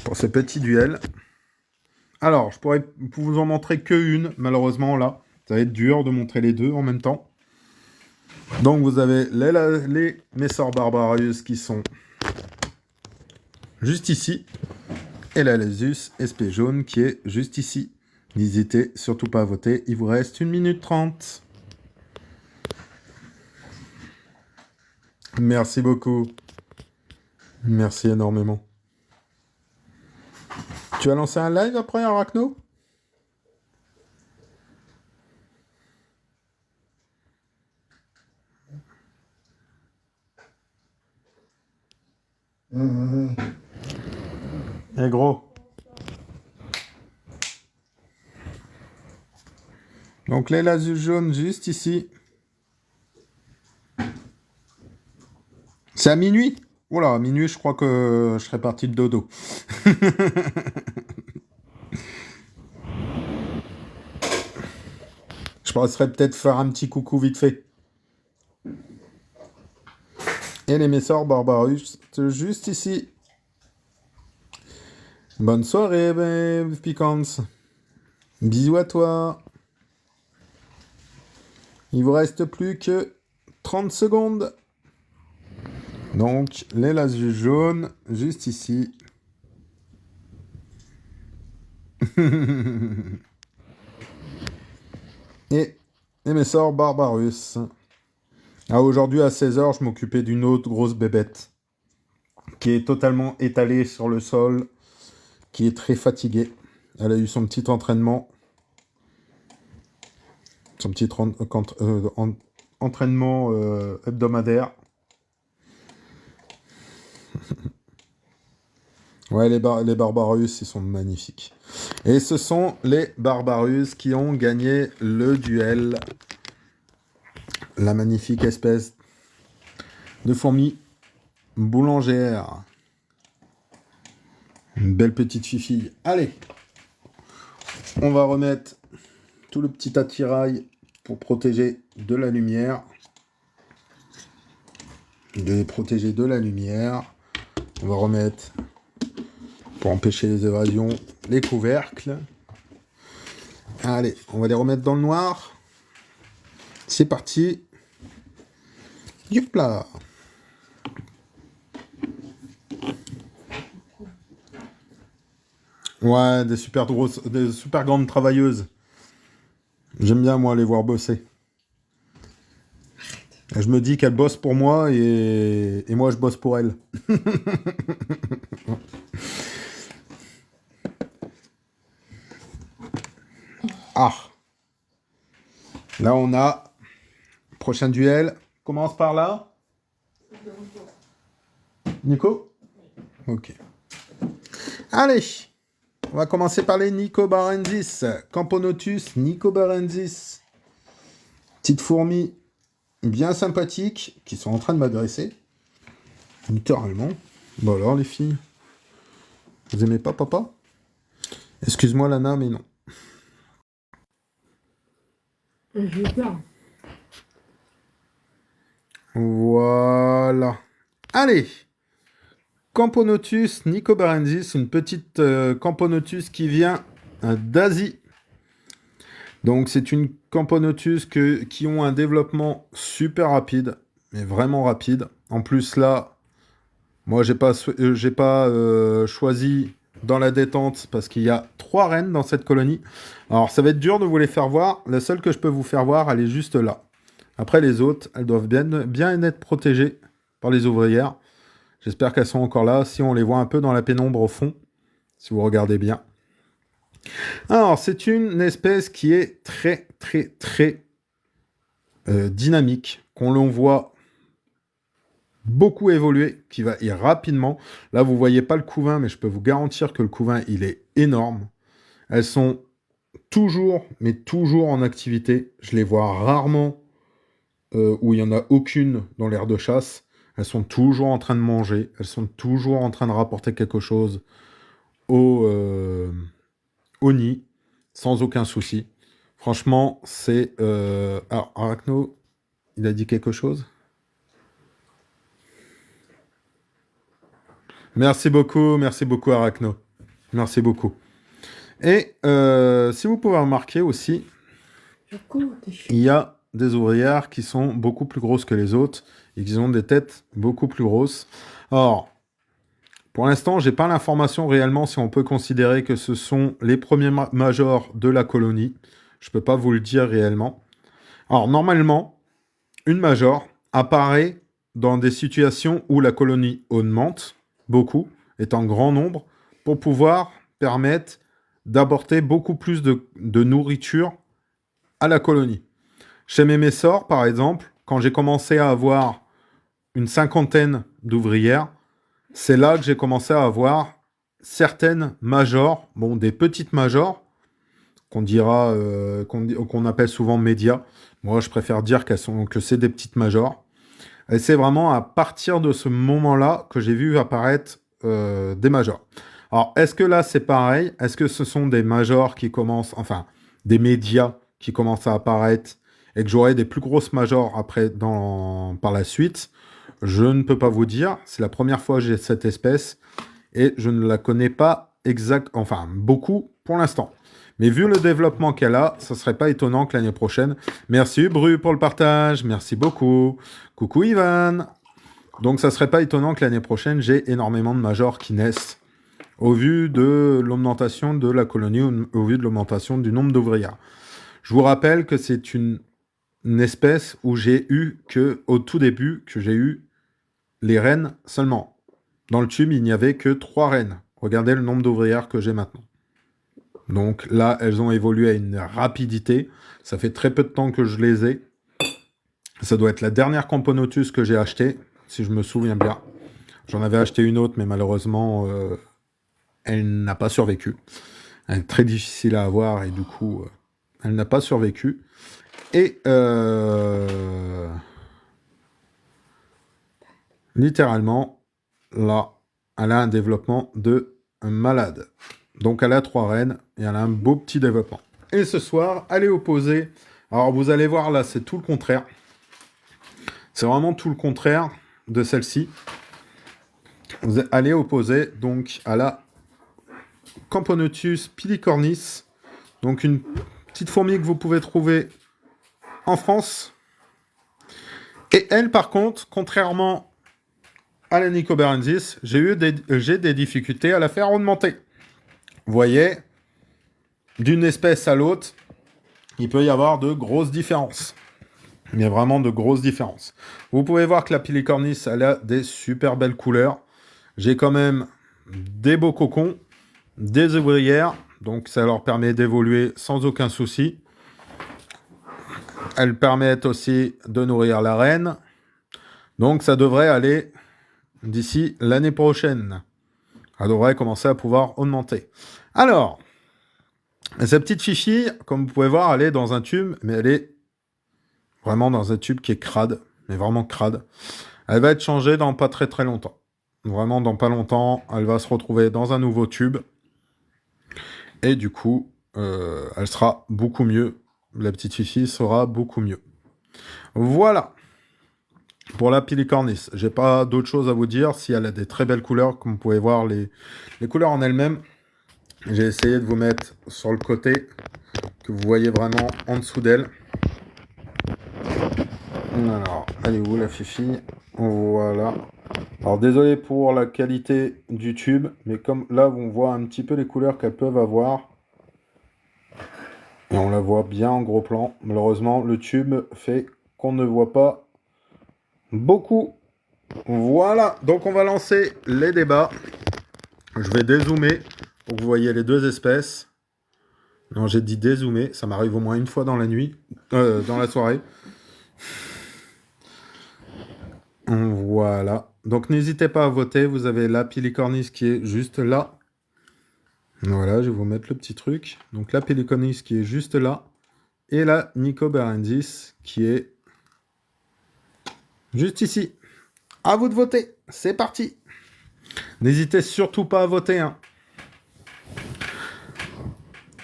Pour ce petit duel. Alors, je pourrais vous en montrer qu'une, malheureusement, là. Ça va être dur de montrer les deux en même temps. Donc, vous avez les Messor Barbarius qui sont juste ici. Et la Lasus SP jaune qui est juste ici. N'hésitez surtout pas à voter. Il vous reste 1 minute 30. Merci beaucoup. Merci énormément. Tu vas lancer un live après, Arachno? Eh gros. Donc les Lasus jaunes juste ici. C'est à minuit? Oula, à minuit, je crois que je serai parti de dodo. Je passerai peut-être faire un petit coucou vite fait. Et les Messor Barbarus, juste ici. Bonne soirée, Piquance. Bisous à toi. Il vous reste plus que 30 secondes. Donc, les Lasus jaunes, juste ici. Et les Messor Barbarus. Ah, aujourd'hui, à 16h, je m'occupais d'une autre grosse bébête. Qui est totalement étalée sur le sol. Qui est très fatiguée. Elle a eu son petit entraînement. Son petit entraînement hebdomadaire. Ouais, les Barbarus, ils sont magnifiques. Et ce sont les Barbarus qui ont gagné le duel. La magnifique espèce de fourmi boulangère. Une belle petite fifille. Allez, on va remettre tout le petit attirail pour protéger de la lumière. De les protéger de la lumière. On va remettre, pour empêcher les évasions, les couvercles. Allez, on va les remettre dans le noir. C'est parti. Youp là. Ouais, des super grandes travailleuses. J'aime bien, moi, les voir bosser. Et je me dis qu'elles bossent pour moi et moi, je bosse pour elles. Ah. Là, on a... Prochain duel. Commence par là. Nico? Ok. Allez. On va commencer par les Nicobarensis. Camponotus Nicobarensis. Petites fourmis bien sympathiques qui sont en train de m'agresser. Littéralement. Bon alors les filles. Vous aimez pas papa? Excuse-moi Lana, mais non. J'ai peur. Voilà. Allez. Camponotus nicobarensis, une petite Camponotus qui vient d'Asie. Donc c'est une Camponotus qui ont un développement super rapide, mais vraiment rapide. En plus là, moi j'ai pas choisi dans la détente parce qu'il y a 3 reines dans cette colonie. Alors ça va être dur de vous les faire voir. La seule que je peux vous faire voir, elle est juste là. Après les autres, elles doivent bien être protégées par les ouvrières. J'espère qu'elles sont encore là. Si on les voit un peu dans la pénombre au fond, si vous regardez bien. Alors, c'est une espèce qui est très, très, très dynamique, qu'on l'on voit beaucoup évoluer, qui va y rapidement. Là, vous voyez pas le couvain, mais je peux vous garantir que le couvain, il est énorme. Elles sont toujours, mais toujours en activité. Je les vois rarement où il n'y en a aucune dans l'aire de chasse. Elles sont toujours en train de manger. Elles sont toujours en train de rapporter quelque chose au nid, sans aucun souci. Franchement, c'est... Alors, Arachno, il a dit quelque chose? Merci beaucoup Arachno. Merci beaucoup. Et si vous pouvez remarquer aussi, il y a des ouvrières qui sont beaucoup plus grosses que les autres et qui ont des têtes beaucoup plus grosses. Or, pour l'instant, j'ai pas l'information réellement si on peut considérer que ce sont les premiers majors de la colonie. Je peux pas vous le dire réellement. Alors, normalement, une major apparaît dans des situations où la colonie augmente beaucoup, est en grand nombre, pour pouvoir permettre d'apporter beaucoup plus de nourriture à la colonie. Chez mes Messors, par exemple, quand j'ai commencé à avoir une 50aine d'ouvrières, c'est là que j'ai commencé à avoir certaines majors, bon, des petites majors, qu'on dira, qu'on appelle souvent médias. Moi, je préfère dire que c'est des petites majors. Et c'est vraiment à partir de ce moment-là que j'ai vu apparaître des majors. Alors, est-ce que là, c'est pareil? Est-ce que ce sont des majors qui commencent, enfin, des médias qui commencent à apparaître et que j'aurai des plus grosses majors après par la suite? Je ne peux pas vous dire. C'est la première fois que j'ai cette espèce et je ne la connais pas beaucoup pour l'instant. Mais vu le développement qu'elle a, ça serait pas étonnant que l'année prochaine... Merci Bru pour le partage, merci beaucoup. Coucou Ivan. Donc ça serait pas étonnant que l'année prochaine, j'ai énormément de majors qui naissent au vu de l'augmentation de la colonie, au vu de l'augmentation du nombre d'ouvrières. Je vous rappelle que c'est une espèce où j'ai eu au tout début, que j'ai eu les reines seulement. Dans le tube, il n'y avait que 3 reines. Regardez le nombre d'ouvrières que j'ai maintenant. Donc là, elles ont évolué à une rapidité. Ça fait très peu de temps que je les ai. Ça doit être la dernière Camponotus que j'ai achetée, si je me souviens bien. J'en avais acheté une autre, mais malheureusement, elle n'a pas survécu. Elle est très difficile à avoir et du coup, elle n'a pas survécu. Et littéralement, là, elle a un développement de malade. Donc elle a 3 reines et elle a un beau petit développement. Et ce soir, elle est opposée. Alors vous allez voir là, c'est tout le contraire. C'est vraiment tout le contraire de celle-ci. Elle est opposée donc à la Camponotus pilicornis. Donc une petite fourmi que vous pouvez trouver en France. Et elle, par contre, contrairement à la Nicobarensis, j'ai des difficultés à la faire augmenter. Vous voyez, d'une espèce à l'autre, il peut y avoir de grosses différences. Il y a vraiment de grosses différences. Vous pouvez voir que la pilicornis, elle a des super belles couleurs. J'ai quand même des beaux cocons, des ouvrières, donc ça leur permet d'évoluer sans aucun souci. Elles permettent aussi de nourrir la reine. Donc ça devrait aller d'ici l'année prochaine. Elle devrait commencer à pouvoir augmenter. Alors, cette petite fifi, comme vous pouvez voir, elle est dans un tube, mais elle est vraiment dans un tube qui est crade, mais vraiment crade. Elle va être changée dans pas très très longtemps. Vraiment dans pas longtemps, elle va se retrouver dans un nouveau tube. Et du coup, elle sera beaucoup mieux. La petite fifi sera beaucoup mieux. Voilà. Pour la pilicornis, j'ai pas d'autre chose à vous dire. Si elle a des très belles couleurs, comme vous pouvez voir les couleurs en elles-mêmes. J'ai essayé de vous mettre sur le côté, que vous voyez vraiment en dessous d'elle. Alors, elle est où la fifi? Voilà. Alors, désolé pour la qualité du tube, mais comme là, on voit un petit peu les couleurs qu'elles peuvent avoir. Et on la voit bien en gros plan. Malheureusement, le tube fait qu'on ne voit pas beaucoup. Voilà, donc on va lancer les débats. Je vais dézoomer pour que vous voyez les deux espèces. Non, j'ai dit dézoomer, ça m'arrive au moins une fois dans la nuit, dans la soirée. Voilà, donc n'hésitez pas à voter, vous avez la pilicornis qui est juste là. Voilà, je vais vous mettre le petit truc. Donc la pilicornis qui est juste là. Et la Nicobarensis qui est juste ici. À vous de voter, c'est parti. N'hésitez surtout pas à voter. Hein.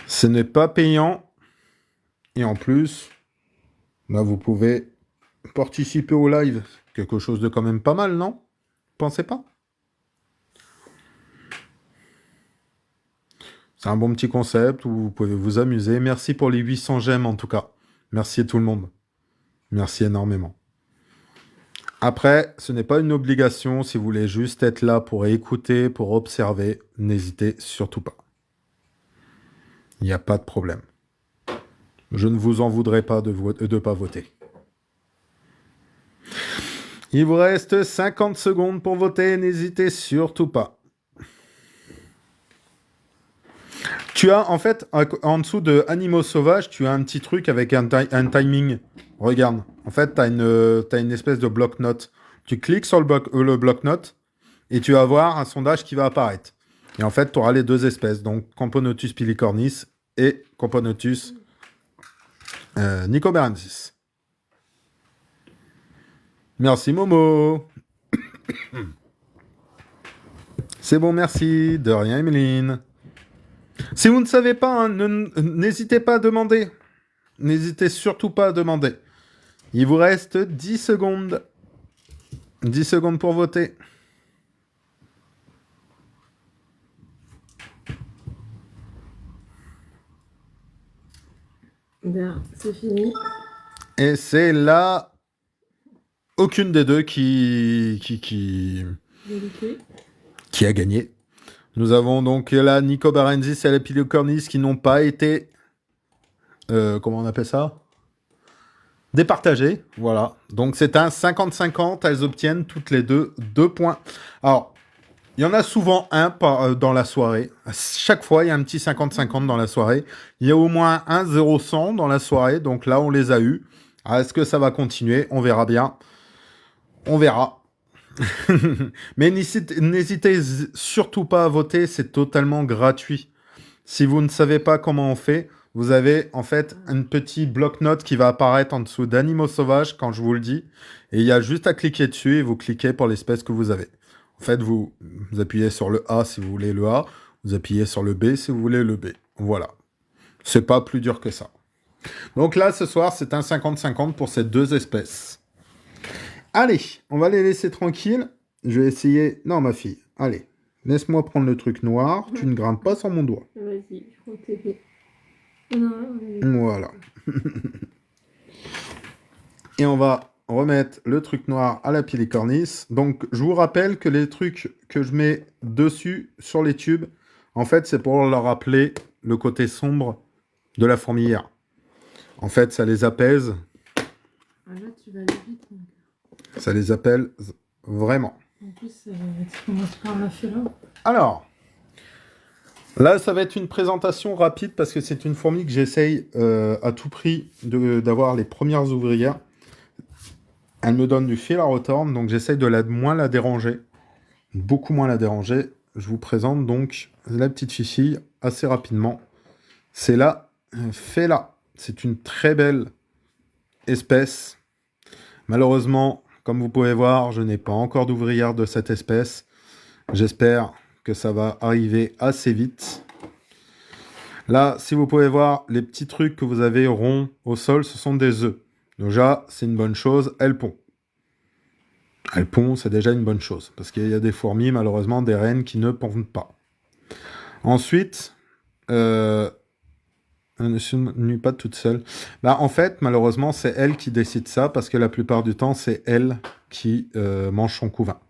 Ce n'est pas payant. Et en plus, là, vous pouvez participer au live. Quelque chose de quand même pas mal, non? Pensez pas? C'est un bon petit concept où vous pouvez vous amuser. Merci pour les 800 j'aime en tout cas. Merci à tout le monde. Merci énormément. Après, ce n'est pas une obligation. Si vous voulez juste être là pour écouter, pour observer, n'hésitez surtout pas. Il n'y a pas de problème. Je ne vous en voudrais pas de ne pas voter. Il vous reste 50 secondes pour voter. N'hésitez surtout pas. Tu as, en fait, en dessous de Animaux Sauvages, tu as un petit truc avec un timing. Regarde. En fait, tu as une espèce de bloc-notes. Tu cliques sur le bloc-notes et tu vas voir un sondage qui va apparaître. Et en fait, tu auras les deux espèces. Donc, Camponotus pilicornis et Camponotus nicobarensis. Merci, Momo. C'est bon, merci. De rien, Emeline. Si vous ne savez pas, hein, n'hésitez pas à demander. N'hésitez surtout pas à demander. Il vous reste 10 secondes. 10 secondes pour voter. Bien, c'est fini. Et c'est là aucune des deux qui a gagné. Nous avons donc la Nicobarensis et la Pilicornis qui n'ont pas été... comment on appelle ça? Départagées. Voilà. Donc c'est un 50-50. Elles obtiennent toutes les deux 2 points. Alors, Il y en a souvent un dans la soirée. Chaque fois, il y a un petit 50-50 dans la soirée. Il y a au moins un 0-100 dans la soirée. Donc là, on les a eus. Ah, est-ce que ça va continuer? On verra bien. On verra. Mais n'hésitez surtout pas à voter. C'est totalement gratuit. Si vous ne savez pas comment on fait, vous avez en fait un petit bloc-notes qui va apparaître en dessous d'Animaux Sauvages quand je vous le dis. Et il y a juste à cliquer dessus et vous cliquez pour l'espèce que vous avez. En fait, vous appuyez sur le A si vous voulez le A, vous appuyez sur le B si vous voulez le B. Voilà. C'est pas plus dur que ça. Donc là, ce soir, c'est un 50-50 pour ces deux espèces. Allez, on va les laisser tranquilles. Je vais essayer... Non, ma fille, allez. Laisse-moi prendre le truc noir. Tu ne grimpes pas sur mon doigt. Vas-y, je crois que t'es... Non, Voilà. Et on va remettre le truc noir à la pilicornis. Donc, je vous rappelle que les trucs que je mets dessus, sur les tubes, en fait, c'est pour leur rappeler le côté sombre de la fourmilière. En fait, ça les apaise. Ah là, tu vas aller vite. Donc. Ça les appelle vraiment. En plus, tu commences par la faire là. Alors, là, ça va être une présentation rapide parce que c'est une fourmi que j'essaye à tout prix d'avoir les premières ouvrières. Elle me donne du fil à retordre, donc j'essaye de moins la déranger. Beaucoup moins la déranger. Je vous présente donc la petite fifille assez rapidement. C'est la Fela. C'est une très belle espèce. Malheureusement, comme vous pouvez voir, je n'ai pas encore d'ouvrière de cette espèce. J'espère que ça va arriver assez vite. Là, si vous pouvez voir, les petits trucs que vous avez ronds au sol, ce sont des œufs. Déjà, c'est une bonne chose, elles pondent. Elles pondent, c'est déjà une bonne chose. Parce qu'il y a des fourmis, malheureusement, des reines qui ne pondent pas. Ensuite, elle ne se nuit pas toute seule. Bah, en fait, malheureusement, c'est elle qui décide ça, parce que la plupart du temps, c'est elle qui mange son couvain.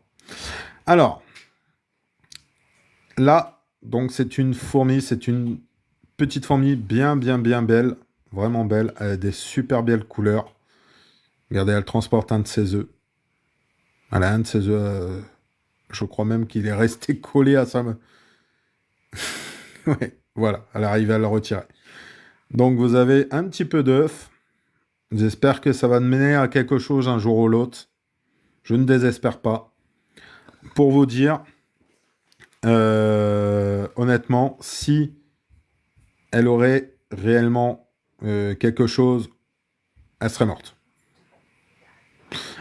Alors, là, donc c'est une fourmi, c'est une petite fourmi bien belle, vraiment belle. Elle a des super belles couleurs. Regardez, elle transporte un de ses œufs. Elle a un de ses œufs, je crois même qu'il est resté collé à sa main. Ouais, voilà, elle arrive à le retirer. Donc vous avez un petit peu d'œuf. J'espère que ça va mener à quelque chose un jour ou l'autre. Je ne désespère pas. Pour vous dire, honnêtement, si elle aurait réellement quelque chose, elle serait morte.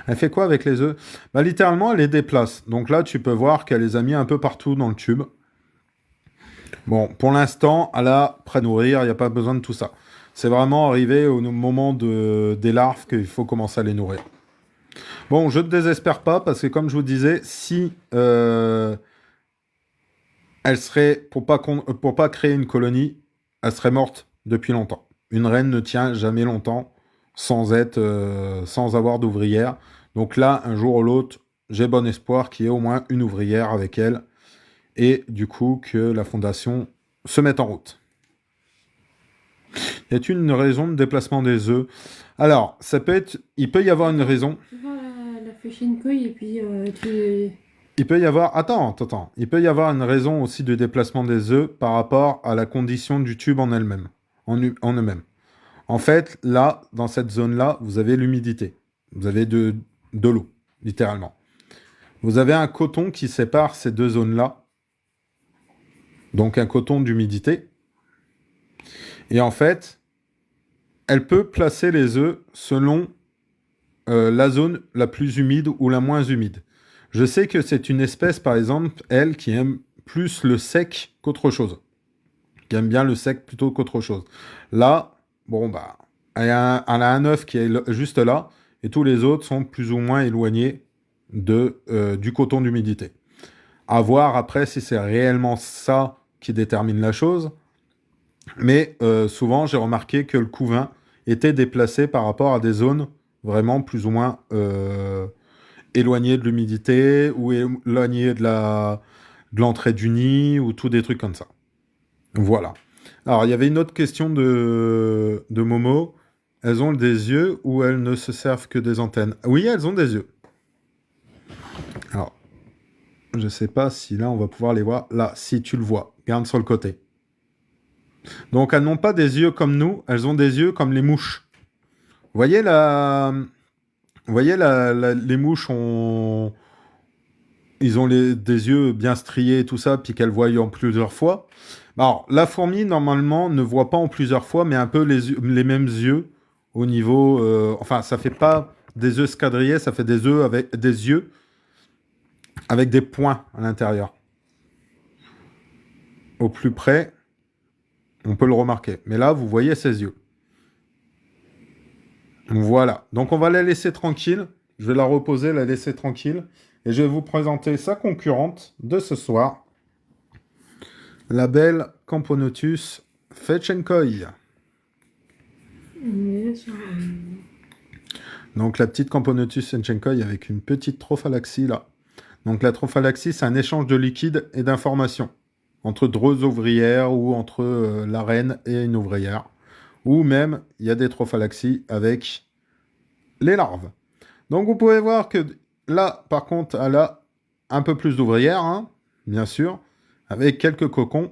Elle fait quoi avec les œufs? Bah, littéralement, elle les déplace. Donc là, tu peux voir qu'elle les a mis un peu partout dans le tube. Bon, pour l'instant, elle a pré-nourrir, il n'y a pas besoin de tout ça. C'est vraiment arrivé au moment des larves qu'il faut commencer à les nourrir. Bon, je ne désespère pas, parce que comme je vous disais, si elle serait, pour pas créer une colonie, elle serait morte depuis longtemps. Une reine ne tient jamais longtemps sans avoir d'ouvrière. Donc là, un jour ou l'autre, j'ai bon espoir qu'il y ait au moins une ouvrière avec elle, et du coup que la fondation se mette en route. Y a-t-il une raison de déplacement des œufs? Alors, il peut y avoir une raison. Tu vois, elle a fait une couille et puis tu... Il peut y avoir... Attends. Il peut y avoir une raison aussi du déplacement des œufs par rapport à la condition du tube en elle-même, en eux-mêmes. En fait, là, dans cette zone-là, vous avez l'humidité. Vous avez de l'eau, littéralement. Vous avez un coton qui sépare ces deux zones-là. Donc un coton d'humidité. Et en fait, elle peut placer les œufs selon la zone la plus humide ou la moins humide. Je sais que c'est une espèce, par exemple, elle, qui aime plus le sec qu'autre chose. Qui aime bien le sec plutôt qu'autre chose. Là, bon, bah, elle a un œuf qui est juste là, et tous les autres sont plus ou moins éloignés du coton d'humidité. À voir après si c'est réellement ça qui détermine la chose. Mais souvent, j'ai remarqué que le couvain était déplacé par rapport à des zones vraiment plus ou moins éloignées de l'humidité ou éloignées de l'entrée du nid ou tout des trucs comme ça. Voilà. Alors, il y avait une autre question de Momo. Elles ont des yeux ou elles ne se servent que des antennes? Oui, elles ont des yeux. Alors, Je sais pas si là, on va pouvoir les voir. Là, si tu le vois, garde sur le côté. Donc, elles n'ont pas des yeux comme nous, elles ont des yeux comme les mouches. Vous voyez, les mouches ont... Ils ont des yeux bien striés et tout ça, puis qu'elles voient en plusieurs fois. Alors, la fourmi, normalement, ne voit pas en plusieurs fois, mais un peu les mêmes yeux au niveau... enfin, ça fait pas des œufs escadrillés, ça fait des œufs avec des yeux avec des points à l'intérieur. Au plus près, on peut le remarquer. Mais là, vous voyez ses yeux. Voilà. Donc, on va la laisser tranquille. Je vais la reposer, la laisser tranquille. Et je vais vous présenter sa concurrente de ce soir. La belle Camponotus Fetchenkoi. Donc, la petite Camponotus Fetchenkoi avec une petite trophalaxie là. Donc, la trophalaxie, c'est un échange de liquide et d'informations entre deux ouvrières ou entre la reine et une ouvrière. Ou même, il y a des trophalaxies avec les larves. Donc, vous pouvez voir que là, par contre, elle a un peu plus d'ouvrières, hein, bien sûr, avec quelques cocons.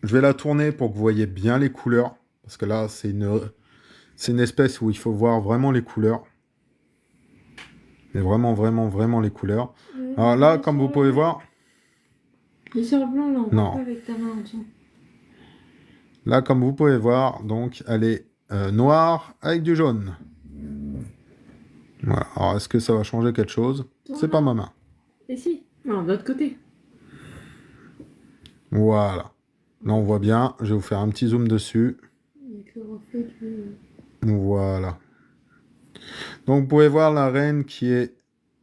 Je vais la tourner pour que vous voyez bien les couleurs, parce que là, c'est une espèce où il faut voir vraiment les couleurs. Mais vraiment, vraiment, vraiment les couleurs. Alors là, comme vous pouvez voir... Les sur blanc, là, on non. voit pas avec ta main en dessous. Là, comme vous pouvez voir, donc, elle est noire avec du jaune. Voilà. Alors, est-ce que ça va changer quelque chose? C'est pas ma main. Et si. Non, de l'autre côté. Voilà. Là, on voit bien. Je vais vous faire un petit zoom dessus. Avec le reflet du... Voilà. Donc, vous pouvez voir la reine qui est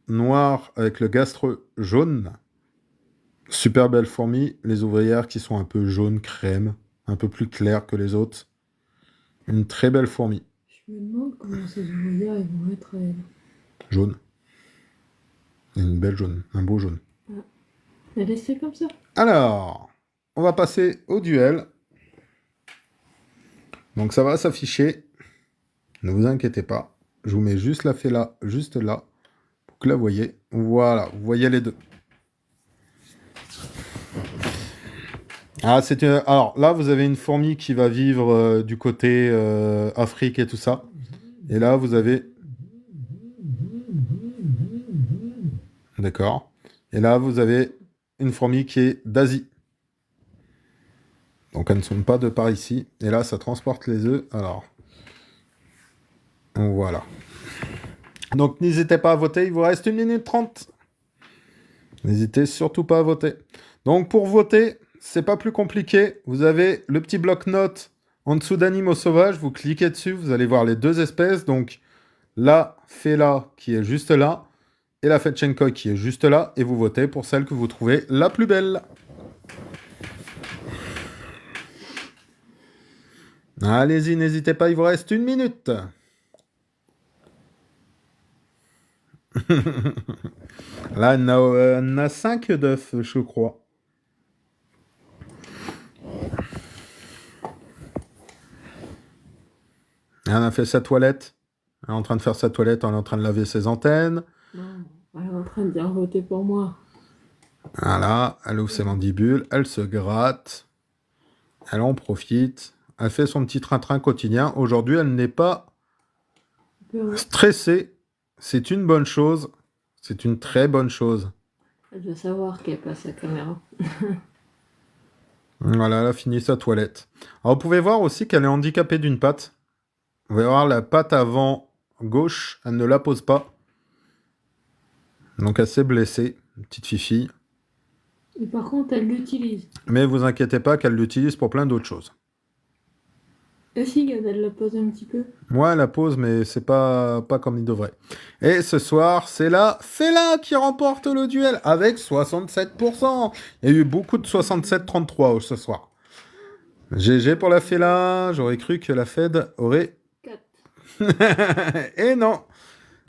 noire avec le gastre jaune. Super belle fourmi. Les ouvrières qui sont un peu jaune crème, un peu plus claires que les autres. Une très belle fourmi. Je me demande comment ces ouvrières ils vont être elles. Jaune. Une belle jaune, un beau jaune. Ah. Elle est laissée comme ça. Alors, on va passer au duel. Donc ça va s'afficher. Ne vous inquiétez pas. Je vous mets juste la fée-là, juste là, pour que la voyez. Voilà, vous voyez les deux. Ah, alors là, vous avez une fourmi qui va vivre du côté Afrique et tout ça. Et là, vous avez... D'accord. Et là, vous avez une fourmi qui est d'Asie. Donc, elles ne sont pas de par ici. Et là, ça transporte les œufs. Alors, voilà. Donc, n'hésitez pas à voter. Il vous reste 1 minute 30. N'hésitez surtout pas à voter. Donc, pour voter, c'est pas plus compliqué. Vous avez le petit bloc-notes en dessous d'animaux sauvages. Vous cliquez dessus. Vous allez voir les deux espèces. Donc, la fée-là qui est juste là. Et la Fetchenkoi qui est juste là. Et vous votez pour celle que vous trouvez la plus belle. Allez-y, n'hésitez pas, il vous reste 1 minute. Là, on a 5 d'œufs, je crois. Elle a fait sa toilette. Elle est en train de faire sa toilette, elle est en train de laver ses antennes. Non, elle est en train de dire voter pour moi. Voilà, elle ouvre ses mandibules, elle se gratte. Elle en profite. Elle fait son petit train-train quotidien. Aujourd'hui, elle n'est pas stressée. C'est une bonne chose. C'est une très bonne chose. Elle doit savoir qu'elle passe la caméra. Voilà, elle a fini sa toilette. Alors, vous pouvez voir aussi qu'elle est handicapée d'une patte. Vous pouvez voir la patte avant gauche, elle ne la pose pas. Donc, elle s'est blessée, une petite fifi. Et par contre, elle l'utilise. Mais vous inquiétez pas qu'elle l'utilise pour plein d'autres choses. Et si, elle la pose un petit peu. Moi, elle la pose, mais c'est pas comme il devrait. Et ce soir, c'est la Fela qui remporte le duel avec 67%. Il y a eu beaucoup de 67-33 ce soir. GG pour la Fela. J'aurais cru que la Fed aurait... 4. Et non,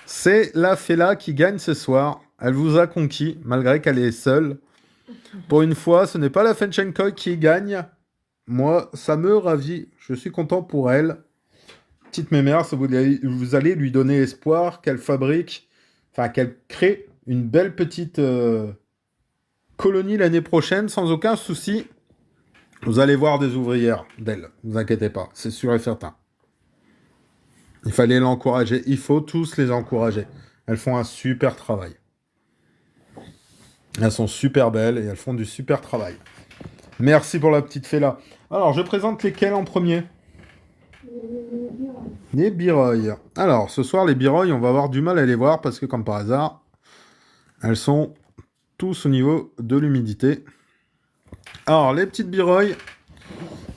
c'est la Fela qui gagne ce soir. Elle vous a conquis, malgré qu'elle est seule. Pour une fois, ce n'est pas la Fetchenkoi qui gagne. Moi, ça me ravit. Je suis content pour elle. Petite mémère, vous allez lui donner espoir qu'elle fabrique, enfin qu'elle crée une belle petite colonie l'année prochaine, sans aucun souci. Vous allez voir des ouvrières d'elles, ne vous inquiétez pas, c'est sûr et certain. Il fallait l'encourager, il faut tous les encourager. Elles font un super travail. Elles sont super belles et elles font du super travail. Merci pour la petite fée là. Alors, je présente lesquelles en premier? Les bireuilles. Alors, ce soir, les bireuilles, on va avoir du mal à les voir parce que, comme par hasard, elles sont tous au niveau de l'humidité. Alors, les petites bireuilles.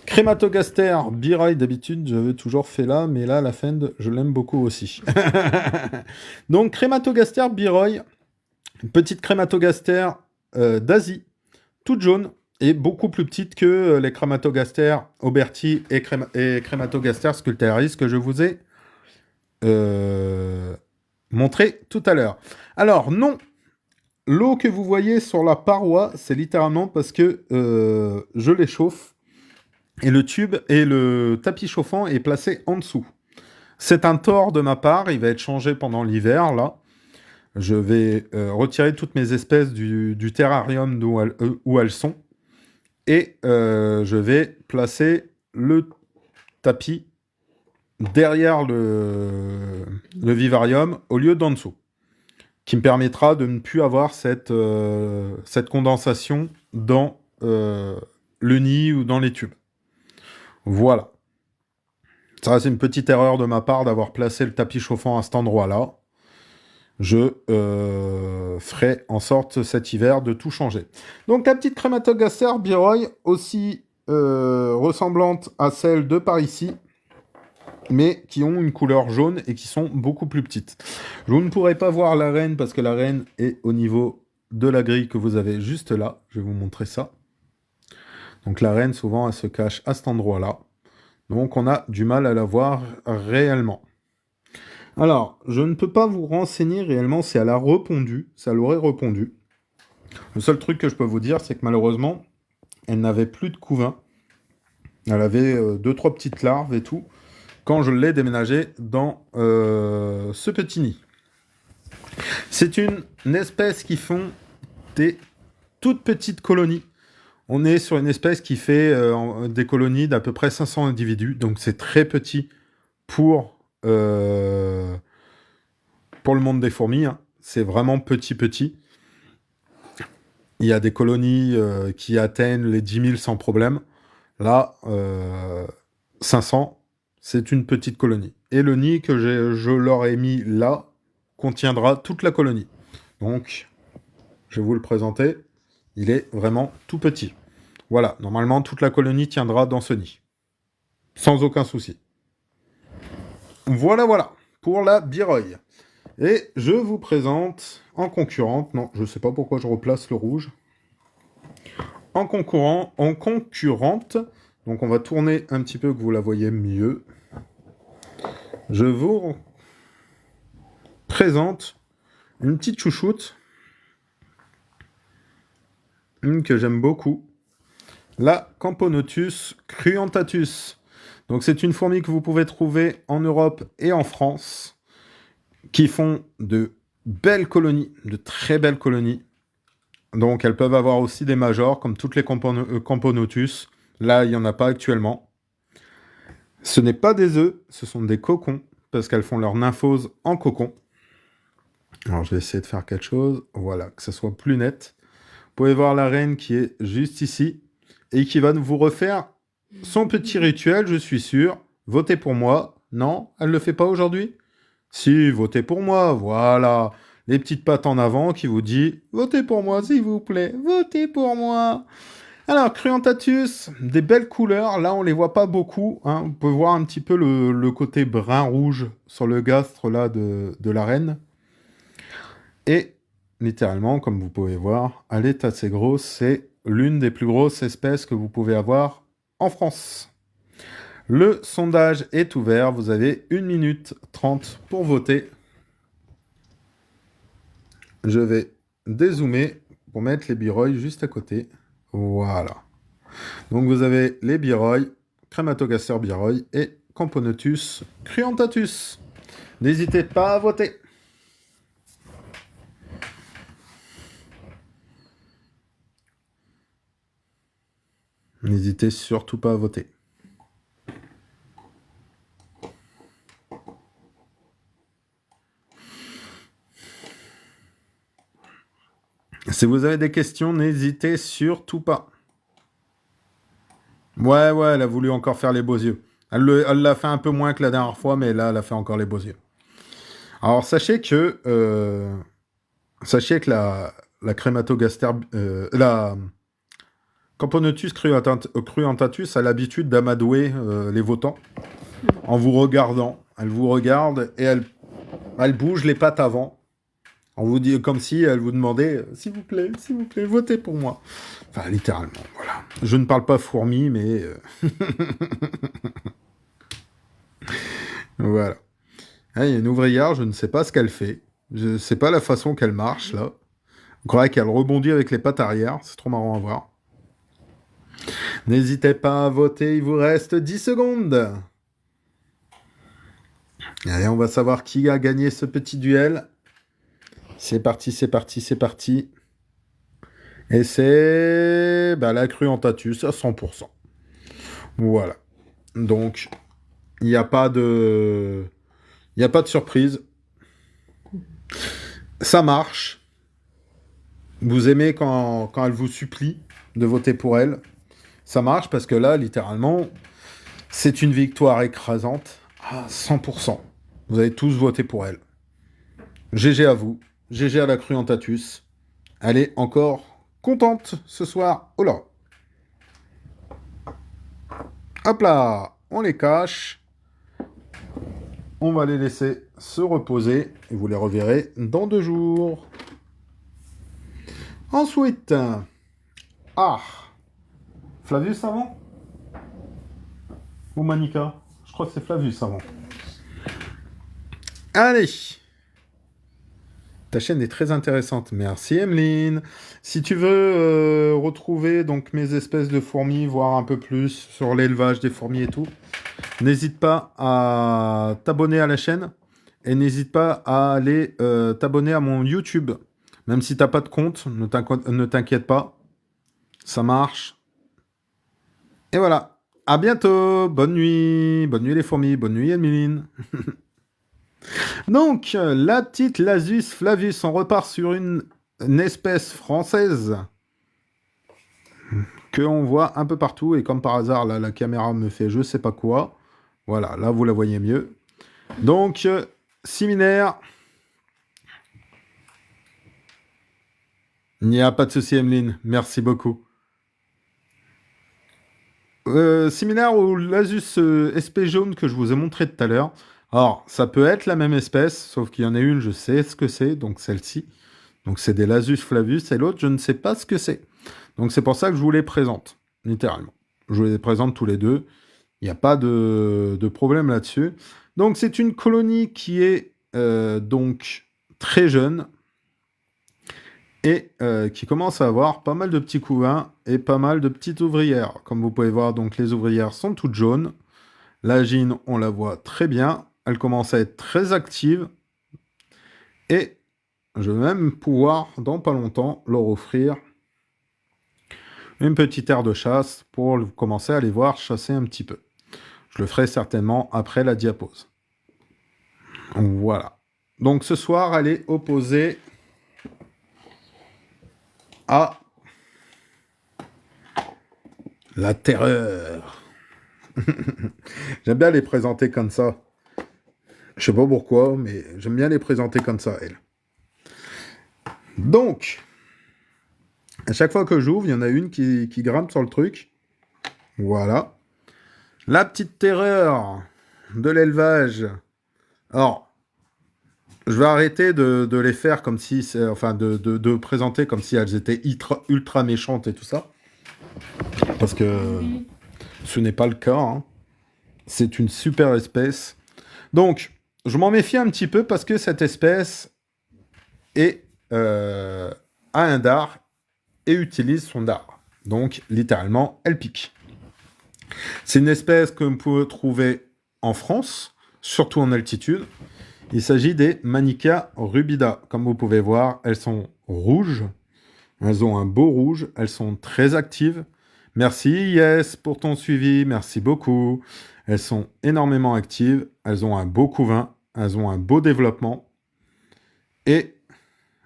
Crématogaster, bireuille d'habitude, j'avais toujours fait là, mais là, la Fend, je l'aime beaucoup aussi. Donc, Crématogaster, bireuille. Une petite Crématogaster d'Asie, toute jaune, et beaucoup plus petite que les Crématogaster Auberti et Crématogaster Sculptaris que je vous ai montré tout à l'heure. Alors, non, l'eau que vous voyez sur la paroi, c'est littéralement parce que je les chauffe, et le tube et le tapis chauffant est placé en dessous. C'est un tort de ma part, il va être changé pendant l'hiver, là. Je vais retirer toutes mes espèces du terrarium où elles sont. Et je vais placer le tapis derrière le vivarium au lieu d'en dessous. Qui me permettra de ne plus avoir cette condensation dans le nid ou dans les tubes. Voilà. Ça, c'est une petite erreur de ma part d'avoir placé le tapis chauffant à cet endroit-là. Je ferai en sorte cet hiver de tout changer. Donc la petite Crématogaster bireuille, aussi ressemblante à celle de par ici, mais qui ont une couleur jaune et qui sont beaucoup plus petites. Je ne pourrai pas voir la reine parce que la reine est au niveau de la grille que vous avez juste là. Je vais vous montrer ça. Donc la reine, souvent, elle se cache à cet endroit-là. Donc on a du mal à la voir réellement. Alors, je ne peux pas vous renseigner réellement si elle a répondu, si elle aurait répondu. Le seul truc que je peux vous dire, c'est que malheureusement, elle n'avait plus de couvain. Elle avait 2-3 petites larves et tout, quand je l'ai déménagée dans ce petit nid. C'est une espèce qui font des toutes petites colonies. On est sur une espèce qui fait des colonies d'à peu près 500 individus, donc c'est très petit pour le monde des fourmis. Hein. C'est vraiment petit. Il y a des colonies qui atteignent les 10 000 sans problème. Là, 500, c'est une petite colonie. Et le nid que je leur ai mis là contiendra toute la colonie. Donc, je vais vous le présenter. Il est vraiment tout petit. Voilà, normalement, toute la colonie tiendra dans ce nid. Sans aucun souci. Voilà, pour la bireuille. Et je vous présente en concurrente, non, je ne sais pas pourquoi je replace le rouge. En concurrente, donc on va tourner un petit peu que vous la voyez mieux. Je vous présente une petite chouchoute, une que j'aime beaucoup, la Camponotus cruentatus. Donc c'est une fourmi que vous pouvez trouver en Europe et en France, qui font de belles colonies, de très belles colonies. Donc elles peuvent avoir aussi des majors, comme toutes les Camponotus. Là, il n'y en a pas actuellement. Ce n'est pas des œufs, ce sont des cocons, parce qu'elles font leur nymphose en cocon. Alors je vais essayer de faire quelque chose, voilà, que ce soit plus net. Vous pouvez voir la reine qui est juste ici, et qui va vous refaire son petit rituel, je suis sûr. Votez pour moi. Non, elle ne le fait pas aujourd'hui? Si, votez pour moi, voilà. Les petites pattes en avant qui vous dit « Votez pour moi, s'il vous plaît, votez pour moi !» Alors, Cruentatus, des belles couleurs. Là, on les voit pas beaucoup. Hein. Vous pouvez voir un petit peu le côté brun-rouge sur le gastre là, de la reine. Et, littéralement, comme vous pouvez voir, elle est assez grosse. C'est l'une des plus grosses espèces que vous pouvez avoir en France. Le sondage est ouvert. Vous avez 1 minute 30 pour voter. Je vais dézoomer pour mettre les bireuilles juste à côté. Voilà. Donc vous avez les bireuilles, Crématogaster bireuille et Camponotus cruentatus. N'hésitez pas à voter. N'hésitez surtout pas à voter. Si vous avez des questions, n'hésitez surtout pas. Ouais, elle a voulu encore faire les beaux yeux. Elle l'a fait un peu moins que la dernière fois, mais là, elle a fait encore les beaux yeux. Alors, sachez que la crématogaster... la Camponotus cruentatus a l'habitude d'amadouer les votants en vous regardant. Elle vous regarde et elle bouge les pattes avant. On vous dit comme si elle vous demandait s'il vous plaît, votez pour moi. Enfin, littéralement, voilà. Je ne parle pas fourmi, mais voilà. Il y a une ouvrière, je ne sais pas ce qu'elle fait. Je ne sais pas la façon qu'elle marche, là. Vous croyez qu'elle rebondit avec les pattes arrière. C'est trop marrant à voir. N'hésitez pas à voter, il vous reste 10 secondes. Allez, on va savoir qui a gagné ce petit duel. C'est parti. Et c'est la cruentatus à 100%. Voilà. Donc, il n'y a pas de surprise. Ça marche. Vous aimez quand elle vous supplie de voter pour elle. Ça marche parce que là, littéralement, c'est une victoire écrasante à 100%. Vous avez tous voté pour elle. GG à vous. GG à la cruentatus. Elle est encore contente ce soir. Oh là. Hop là. On les cache. On va les laisser se reposer. Et vous les reverrez dans 2 jours. Ensuite. Flavius avant ou Manika? Je crois que c'est Flavius avant. Allez. Ta chaîne est très intéressante. Merci Emeline. Si tu veux retrouver donc mes espèces de fourmis, voir un peu plus sur l'élevage des fourmis et tout, n'hésite pas à t'abonner à la chaîne et n'hésite pas à aller t'abonner à mon YouTube. Même si t'as pas de compte, ne t'inquiète pas. Ça marche. Et voilà. À bientôt. Bonne nuit. Bonne nuit les fourmis. Bonne nuit Emeline. Donc, la petite Lasus flavus, on repart sur une espèce française qu'on voit un peu partout, et comme par hasard, là, la caméra me fait je sais pas quoi. Voilà, là, vous la voyez mieux. Donc, séminaire. Il n'y a pas de souci, Emeline. Merci beaucoup. Séminaire au Lasus SP jaune que je vous ai montré tout à l'heure. Alors, ça peut être la même espèce, sauf qu'il y en a une, je sais ce que c'est, donc celle-ci. Donc, c'est des Lasus flavus, et l'autre, je ne sais pas ce que c'est. Donc, c'est pour ça que je vous les présente, littéralement. Je vous les présente tous les deux. Il n'y a pas de problème là-dessus. Donc, c'est une colonie qui est donc très jeune et qui commence à avoir pas mal de petits couvains et pas mal de petites ouvrières. Comme vous pouvez voir, donc les ouvrières sont toutes jaunes. La gine, on la voit très bien. Elle commence à être très active. Et je vais même pouvoir, dans pas longtemps, leur offrir une petite aire de chasse pour commencer à les voir chasser un petit peu. Je le ferai certainement après la diapose. Voilà. Donc ce soir, elle est opposée à la terreur. J'aime bien les présenter comme ça. Je sais pas pourquoi, mais j'aime bien les présenter comme ça, elles. Donc, à chaque fois que j'ouvre, il y en a une qui grimpe sur le truc. Voilà. La petite terreur de l'élevage. Alors, je vais arrêter de les faire comme si... Enfin, de présenter comme si elles étaient ultra méchantes et tout ça. Parce que ce n'est pas le cas. Hein. C'est une super espèce. Donc, je m'en méfie un petit peu parce que cette espèce a un dard et utilise son dard. Donc, littéralement, elle pique. C'est une espèce que vous pouvez trouver en France, surtout en altitude. Il s'agit des Manica rubida. Comme vous pouvez voir, elles sont rouges. Elles ont un beau rouge. Elles sont très actives. Merci Yes pour ton suivi, merci beaucoup. Elles sont énormément actives, elles ont un beau couvain, elles ont un beau développement. Et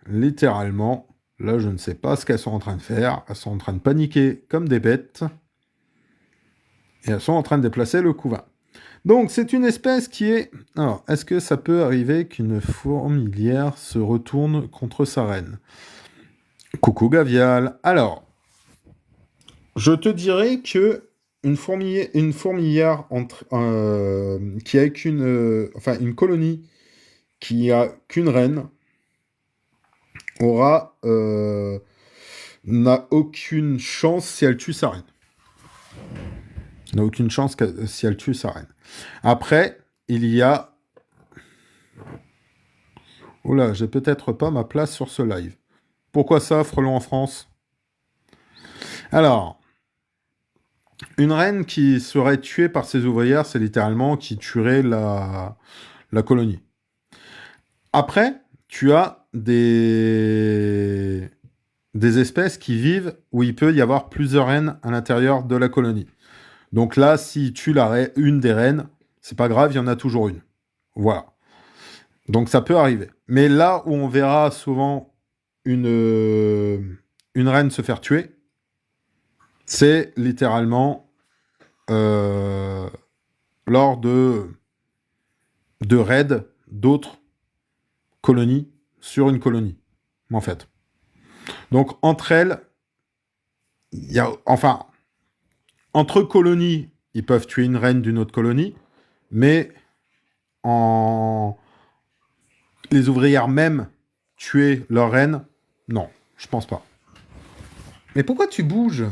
littéralement, là je ne sais pas ce qu'elles sont en train de faire. Elles sont en train de paniquer comme des bêtes. Et elles sont en train de déplacer le couvain. Donc c'est une espèce qui est... Alors, est-ce que ça peut arriver qu'une fourmilière se retourne contre sa reine? Coucou Gavial. Alors, je te dirais que une fourmilière qui a une colonie qui a qu'une reine n'a aucune chance si elle tue sa reine. N'a aucune chance si elle tue sa reine. Après, il y a... Oula, j'ai peut-être pas ma place sur ce live. Pourquoi ça, Frelon en France? Alors, une reine qui serait tuée par ses ouvrières, c'est littéralement qui tuerait la colonie. Après, tu as des espèces qui vivent où il peut y avoir plusieurs reines à l'intérieur de la colonie. Donc là, si tu une des reines, c'est pas grave, il y en a toujours une. Voilà. Donc ça peut arriver. Mais là où on verra souvent une reine se faire tuer, c'est littéralement lors de raids d'autres colonies sur une colonie, en fait. Donc entre elles, entre colonies, ils peuvent tuer une reine d'une autre colonie, mais les ouvrières même tuer leur reine, non, je pense pas. Mais pourquoi tu bouges?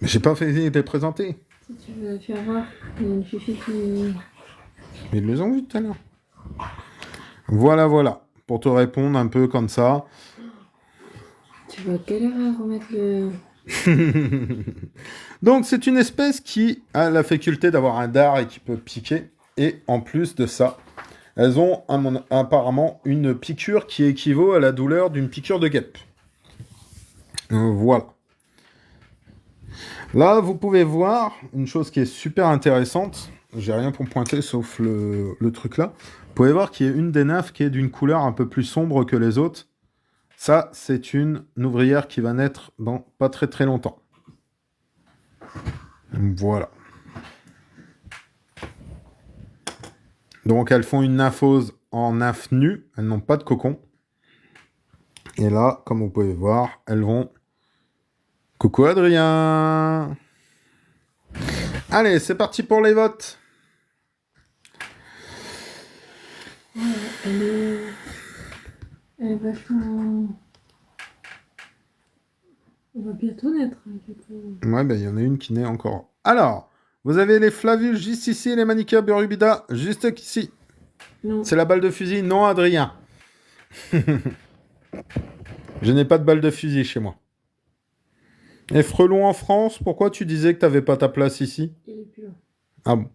Mais j'ai pas fait les présenter. Si tu veux faire voir, il y a une fifi qui... Mais ils les ont vus tout à l'heure. Voilà. Pour te répondre un peu comme ça. Tu vas galérer à remettre le... Donc c'est une espèce qui a la faculté d'avoir un dard et qui peut piquer. Et en plus de ça, elles ont apparemment une piqûre qui équivaut à la douleur d'une piqûre de guêpe. Voilà. Là, vous pouvez voir une chose qui est super intéressante. J'ai rien pour pointer sauf le truc là. Vous pouvez voir qu'il y a une des nymphes qui est d'une couleur un peu plus sombre que les autres. Ça, c'est une ouvrière qui va naître dans pas très très longtemps. Voilà. Donc, elles font une nymphose en nymphe nue. Elles n'ont pas de cocon. Et là, comme vous pouvez voir, elles vont... Coucou Adrien! Allez, c'est parti pour les votes. Ouais, elle est vachement... On va bientôt naître, du coup. Ouais, ben il y en a une qui naît encore. Alors, vous avez les Flavius juste ici et les Manica Berubida juste ici. Non. C'est la balle de fusil? Non, Adrien. Je n'ai pas de balle de fusil chez moi. Et Frelon en France, pourquoi tu disais que tu n'avais pas ta place ici? Il est plus là. Ah bon.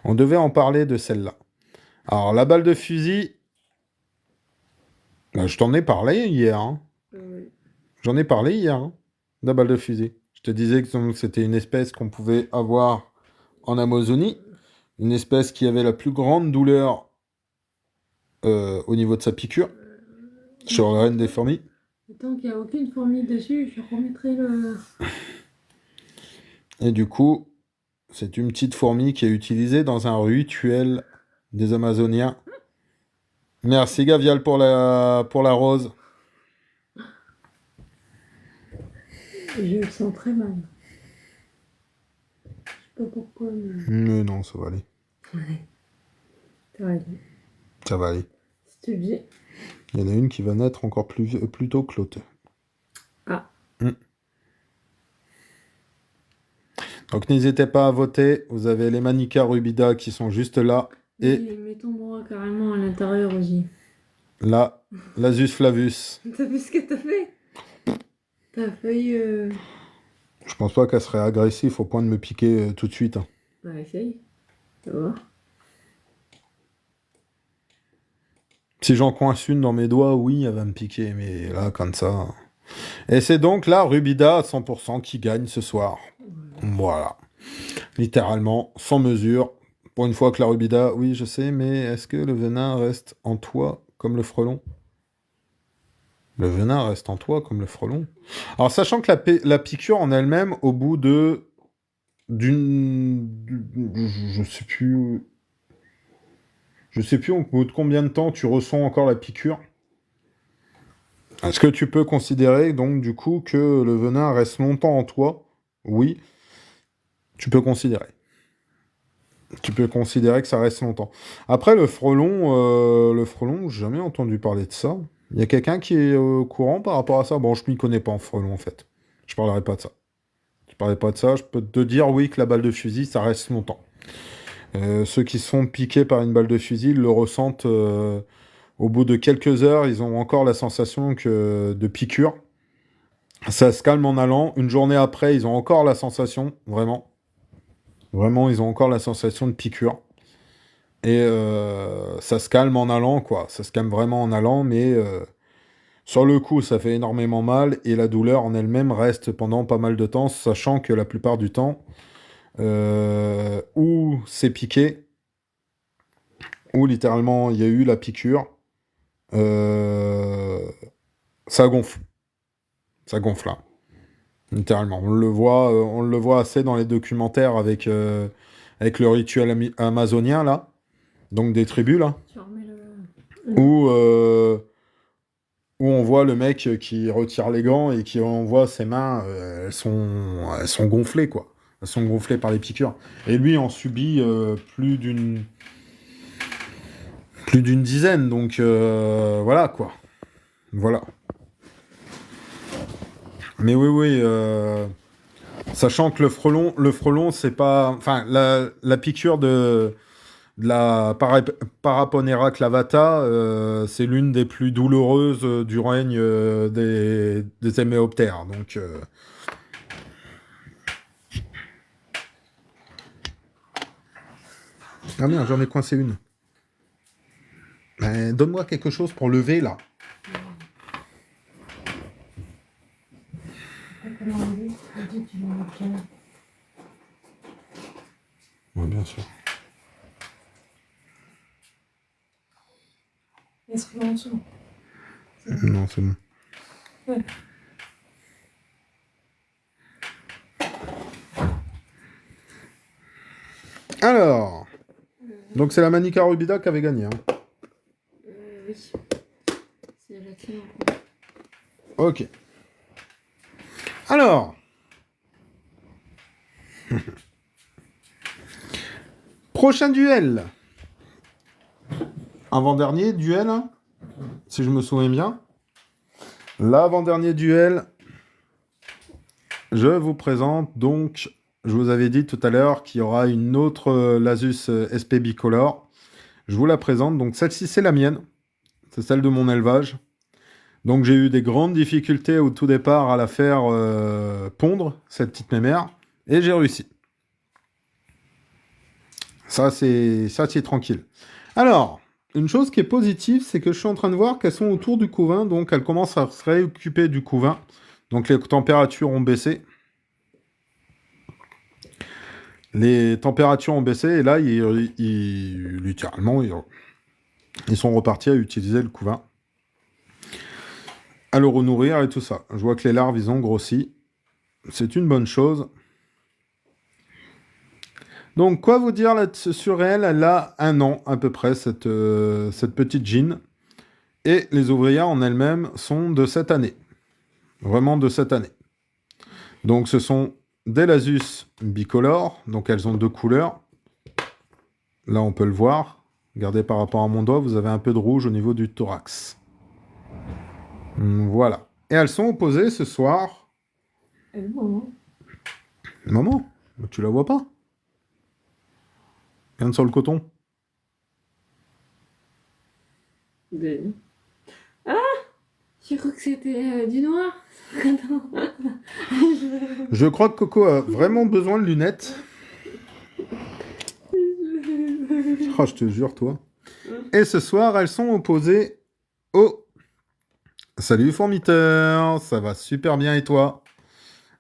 On devait en parler de celle-là. Alors, la balle de fusil... Ben, je t'en ai parlé hier. Hein. Oui. J'en ai parlé hier, hein, de la balle de fusil. Je te disais que c'était une espèce qu'on pouvait avoir en Amazonie. Une espèce qui avait la plus grande douleur au niveau de sa piqûre. Sur la reine des fourmis. Tant qu'il n'y a aucune fourmi dessus, je remettrai le... Et du coup, c'est une petite fourmi qui est utilisée dans un rituel des Amazoniens. Merci Gavial pour la rose. Je le sens très mal. Je sais pas pourquoi, mais... Mais non, ça va aller. Ouais. Ça va aller. Ça va aller. C'est obligé. Il y en a une qui va naître encore plus tôt que l'autre. Ah. Donc n'hésitez pas à voter. Vous avez les Manica Rubida qui sont juste là. Et mets ton bras carrément à l'intérieur aussi. là, l'Asus Flavus. T'as vu ce que t'as fait? T'as failli... Je pense pas qu'elle serait agressive au point de me piquer tout de suite. Hein. Bah essaye. Ça va. Si j'en coince une dans mes doigts, oui, elle va me piquer, mais là, comme ça... Et c'est donc la Rubida à 100% qui gagne ce soir. Voilà. Littéralement, sans mesure. Pour une fois que la Rubida, oui, je sais, mais est-ce que le venin reste en toi comme le frelon? Le venin reste en toi comme le frelon. Alors, sachant que la piqûre en elle-même, au bout de... Je sais plus... Je sais plus au bout de combien de temps tu ressens encore la piqûre. Est-ce que tu peux considérer, donc, du coup, que le venin reste longtemps en toi? Oui, tu peux considérer. Tu peux considérer que ça reste longtemps. Après, le frelon, j'ai jamais entendu parler de ça. Il y a quelqu'un qui est au courant par rapport à ça? Bon, je m'y connais pas en frelon, en fait. Je parlerai pas de ça. Je parlerai pas de ça. Je peux te dire, oui, que la balle de fusil, ça reste longtemps. Ceux qui sont piqués par une balle de fusil, ils le ressentent au bout de quelques heures. Ils ont encore la sensation de piqûre. Ça se calme en allant. Une journée après, ils ont encore la sensation, vraiment. Vraiment, ils ont encore la sensation de piqûre. Et ça se calme en allant, quoi. Ça se calme vraiment en allant, mais sur le coup, ça fait énormément mal. Et la douleur en elle-même reste pendant pas mal de temps, sachant que la plupart du temps, où c'est piqué, où littéralement il y a eu la piqûre, ça gonfle. Ça gonfle, là. Littéralement. On le voit assez dans les documentaires avec le rituel amazonien, là. Donc des tribus, là. Tu remets Où on voit le mec qui retire les gants et qui on voit ses mains, elles sont gonflées, quoi. Elles sont gonflées par les piqûres. Et lui en subit plus d'une dizaine, donc voilà, quoi. Voilà. Mais oui, sachant que le frelon, c'est pas... Enfin, la piqûre de la Paraponera clavata, c'est l'une des plus douloureuses du règne des héméoptères. Donc, ah merde, j'en ai coincé une. Donne-moi quelque chose pour lever, là. Oui, bien sûr. Est-ce que en dessous? Non, c'est bon. Ouais. Alors, donc c'est la Manica Rubida qui avait gagné. Hein. Oui. C'est la clé en fait. Ok. Alors. Prochain duel. Avant-dernier duel, hein, si je me souviens bien. L'avant-dernier duel. Je vous présente donc, je vous avais dit tout à l'heure qu'il y aura une autre Lasus SP bicolore. Je vous la présente, donc celle-ci c'est la mienne. C'est celle de mon élevage. Donc j'ai eu des grandes difficultés au tout départ à la faire pondre, cette petite mémère, et j'ai réussi. Ça c'est tranquille. Alors, une chose qui est positive, c'est que je suis en train de voir qu'elles sont autour du couvain, donc elles commencent à se réoccuper du couvain. Donc les températures ont baissé. Les températures ont baissé, et là, littéralement, ils sont repartis à utiliser le couvain. À le renourrir et tout ça. Je vois que les larves, ils ont grossi. C'est une bonne chose. Donc, quoi vous dire là sur elle? Elle a 1 an, à peu près, cette petite Jean. Et les ouvrières en elles-mêmes sont de cette année. Vraiment de cette année. Donc, ce sont des Lasus bicolores. Donc, elles ont 2 couleurs. Là, on peut le voir. Regardez par rapport à mon doigt, vous avez un peu de rouge au niveau du thorax. Voilà. Et elles sont opposées ce soir. Et maman. Maman, tu la vois pas? Regarde sur le coton. Ah! J'ai cru que c'était du noir. Je crois que Coco a vraiment besoin de lunettes. Oh, je te jure, toi. Et ce soir, elles sont opposées au... Salut Fourmiteur, ça va super bien et toi?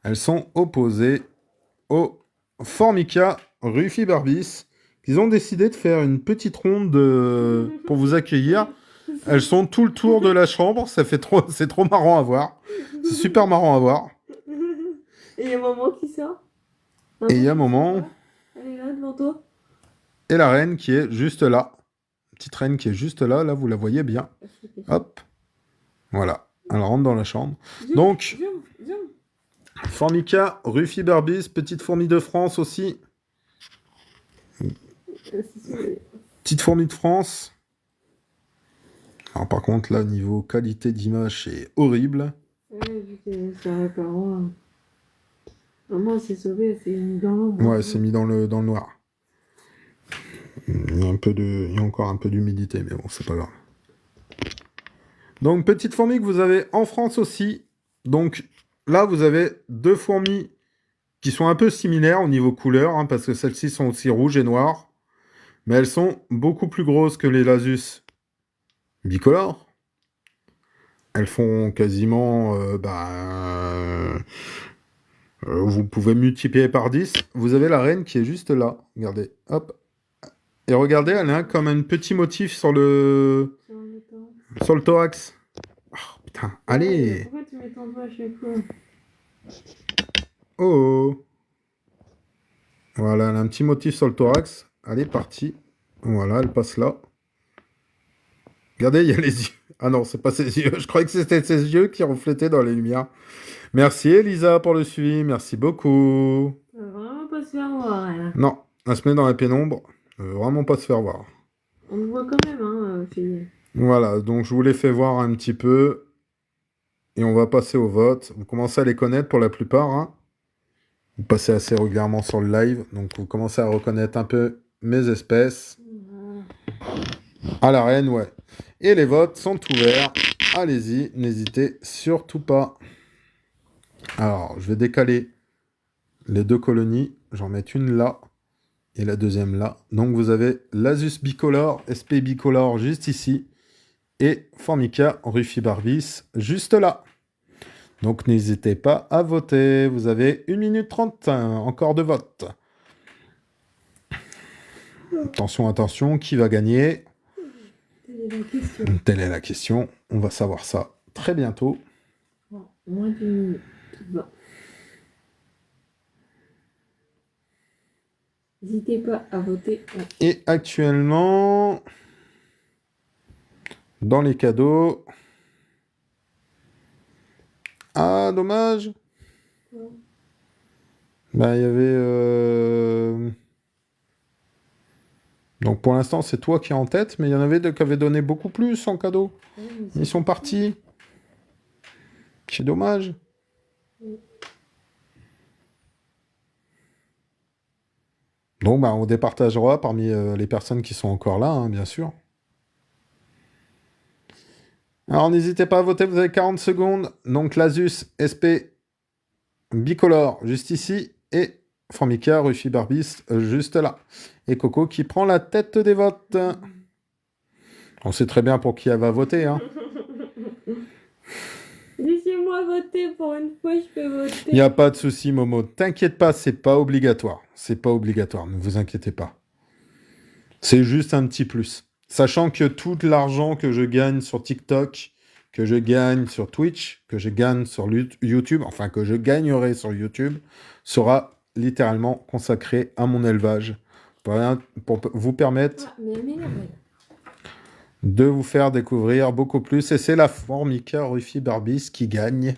Elles sont opposées au Formica Rufibarbis. Ils ont décidé de faire une petite ronde pour vous accueillir. Elles sont tout le tour de la chambre, c'est trop marrant à voir. C'est super marrant à voir. Et il y a maman qui sort. Et il y a maman. Elle est là devant toi. Et la reine qui est juste là. Petite reine qui est juste là, là vous la voyez bien. Hop. Voilà, elle rentre dans la chambre. Donc, Formica Rufibarbis, petite fourmi de France aussi. Petite fourmi de France. Alors par contre, là, niveau qualité d'image, c'est horrible. Ouais, vu que c'est un parent. Maman s'est sauvée, elle s'est mise dans l'ombre. Ouais, elle s'est mise dans le noir. Il y a encore un peu d'humidité, mais bon, c'est pas grave. Donc, petite fourmi que vous avez en France aussi. Donc, là, vous avez deux fourmis qui sont un peu similaires au niveau couleur, hein, parce que celles-ci sont aussi rouges et noires. Mais elles sont beaucoup plus grosses que les Lasus bicolores. Elles font quasiment... vous pouvez multiplier par 10. Vous avez la reine qui est juste là. Regardez, hop. Et regardez, elle a comme un petit motif sur le thorax. Oh, putain, allez. Pourquoi tu mets ton doigt à chaque fois? Oh. Voilà, elle a un petit motif sur le thorax. Elle est partie. Voilà, elle passe là. Regardez, il y a les yeux. Ah non, c'est pas ses yeux. Je croyais que c'était ses yeux qui reflétaient dans les lumières. Merci Elisa pour le suivi. Merci beaucoup. Elle va vraiment pas se faire voir, elle. Non, elle se met dans la pénombre. Elle veut vraiment pas se faire voir. On le voit quand même, hein, fille. Voilà, donc je vous les fais voir un petit peu. Et on va passer au vote. Vous commencez à les connaître pour la plupart. Hein. Vous passez assez régulièrement sur le live. Donc vous commencez à reconnaître un peu mes espèces. À la reine, ouais. Et les votes sont ouverts. Allez-y, n'hésitez surtout pas. Alors, je vais décaler les deux colonies. J'en mets une là et la deuxième là. Donc vous avez Lasus bicolore, SP bicolore juste ici. Et Formica Rufibarbis juste là. Donc n'hésitez pas à voter. Vous avez 1 minute 30 encore de vote. Attention, attention, qui va gagner? Telle est la question. On va savoir ça très bientôt. Bon, moins d'une minute. Bon. N'hésitez pas à voter. Et actuellement, dans les cadeaux... Ah, dommage. Bah, il y avait... Donc pour l'instant, c'est toi qui es en tête, mais il y en avait deux qui avaient donné beaucoup plus en cadeau. Ils sont partis. C'est dommage. Donc, bah, on départagera parmi les personnes qui sont encore là, hein, bien sûr. Alors, n'hésitez pas à voter, vous avez 40 secondes. Donc, Lasus, SP, bicolore, juste ici, et Formica, Rufibarbis, juste là. Et Coco qui prend la tête des votes. On sait très bien pour qui elle va voter, hein. Laissez-moi voter, pour une fois, je peux voter. Il n'y a pas de souci, Momo. T'inquiète pas, c'est pas obligatoire. C'est pas obligatoire, ne vous inquiétez pas. C'est juste un petit plus. Sachant que tout l'argent que je gagne sur TikTok, que je gagne sur Twitch, que je gagne sur YouTube, enfin que je gagnerai sur YouTube, sera littéralement consacré à mon élevage. Pour vous permettre de vous faire découvrir beaucoup plus. Et c'est la Formica Rufibarbis qui gagne.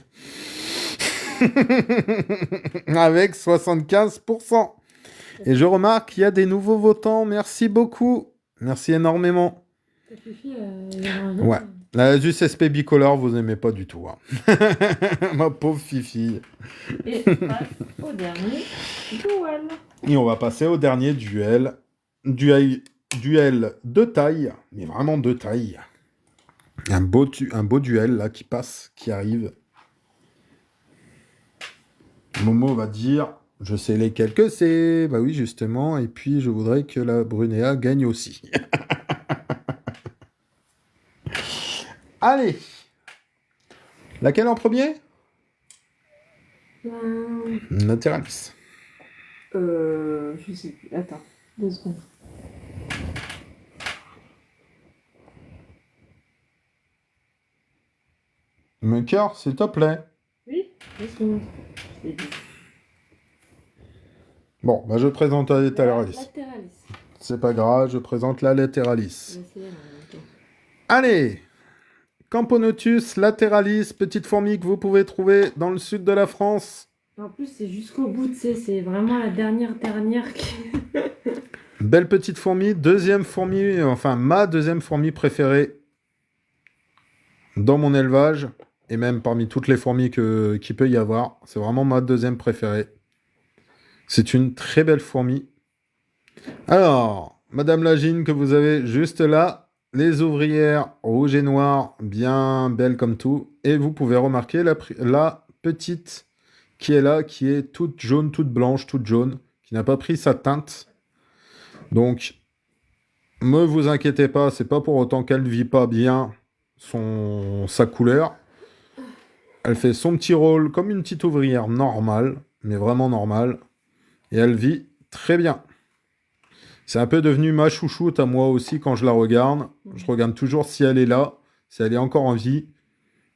Avec 75%. Et je remarque qu'il y a des nouveaux votants. Merci beaucoup. Merci énormément. Ouais. La Lasus SP bicolore, vous n'aimez pas du tout. Hein. Ma pauvre Fifi. Et on passe au dernier duel. Et on va passer au dernier duel. Duel de taille. Mais vraiment de taille. Un beau duel là qui passe, qui arrive. Momo va dire, je sais lesquels que c'est. Bah oui, justement. Et puis, je voudrais que la Brunéa gagne aussi. Allez. Laquelle en premier? Latéralis. Je sais plus. Attends, 2 secondes. Mon cœur, s'il te plaît. Oui, 2 secondes. Je l'ai dit. Bon, bah je présente la latéralis. Latéralis. C'est pas grave, je présente la latéralis. Ouais, c'est elle, en même temps. Allez. Camponotus lateralis, petite fourmi que vous pouvez trouver dans le sud de la France. En plus, c'est jusqu'au bout, tu sais, c'est vraiment la dernière qui... Belle petite fourmi, deuxième fourmi, enfin ma deuxième fourmi préférée dans mon élevage, et même parmi toutes les fourmis qu'il peut y avoir. C'est vraiment ma deuxième préférée. C'est une très belle fourmi. Alors, Madame Lagine que vous avez juste là, les ouvrières rouges et noires, bien belles comme tout, et vous pouvez remarquer la petite qui est là, qui est toute jaune, toute blanche, toute jaune, qui n'a pas pris sa teinte. Donc, ne vous inquiétez pas, c'est pas pour autant qu'elle ne vit pas bien sa couleur. Elle fait son petit rôle comme une petite ouvrière normale, mais vraiment normale, et elle vit très bien. C'est un peu devenu ma chouchoute à moi aussi quand je la regarde. Je regarde toujours si elle est là, si elle est encore en vie,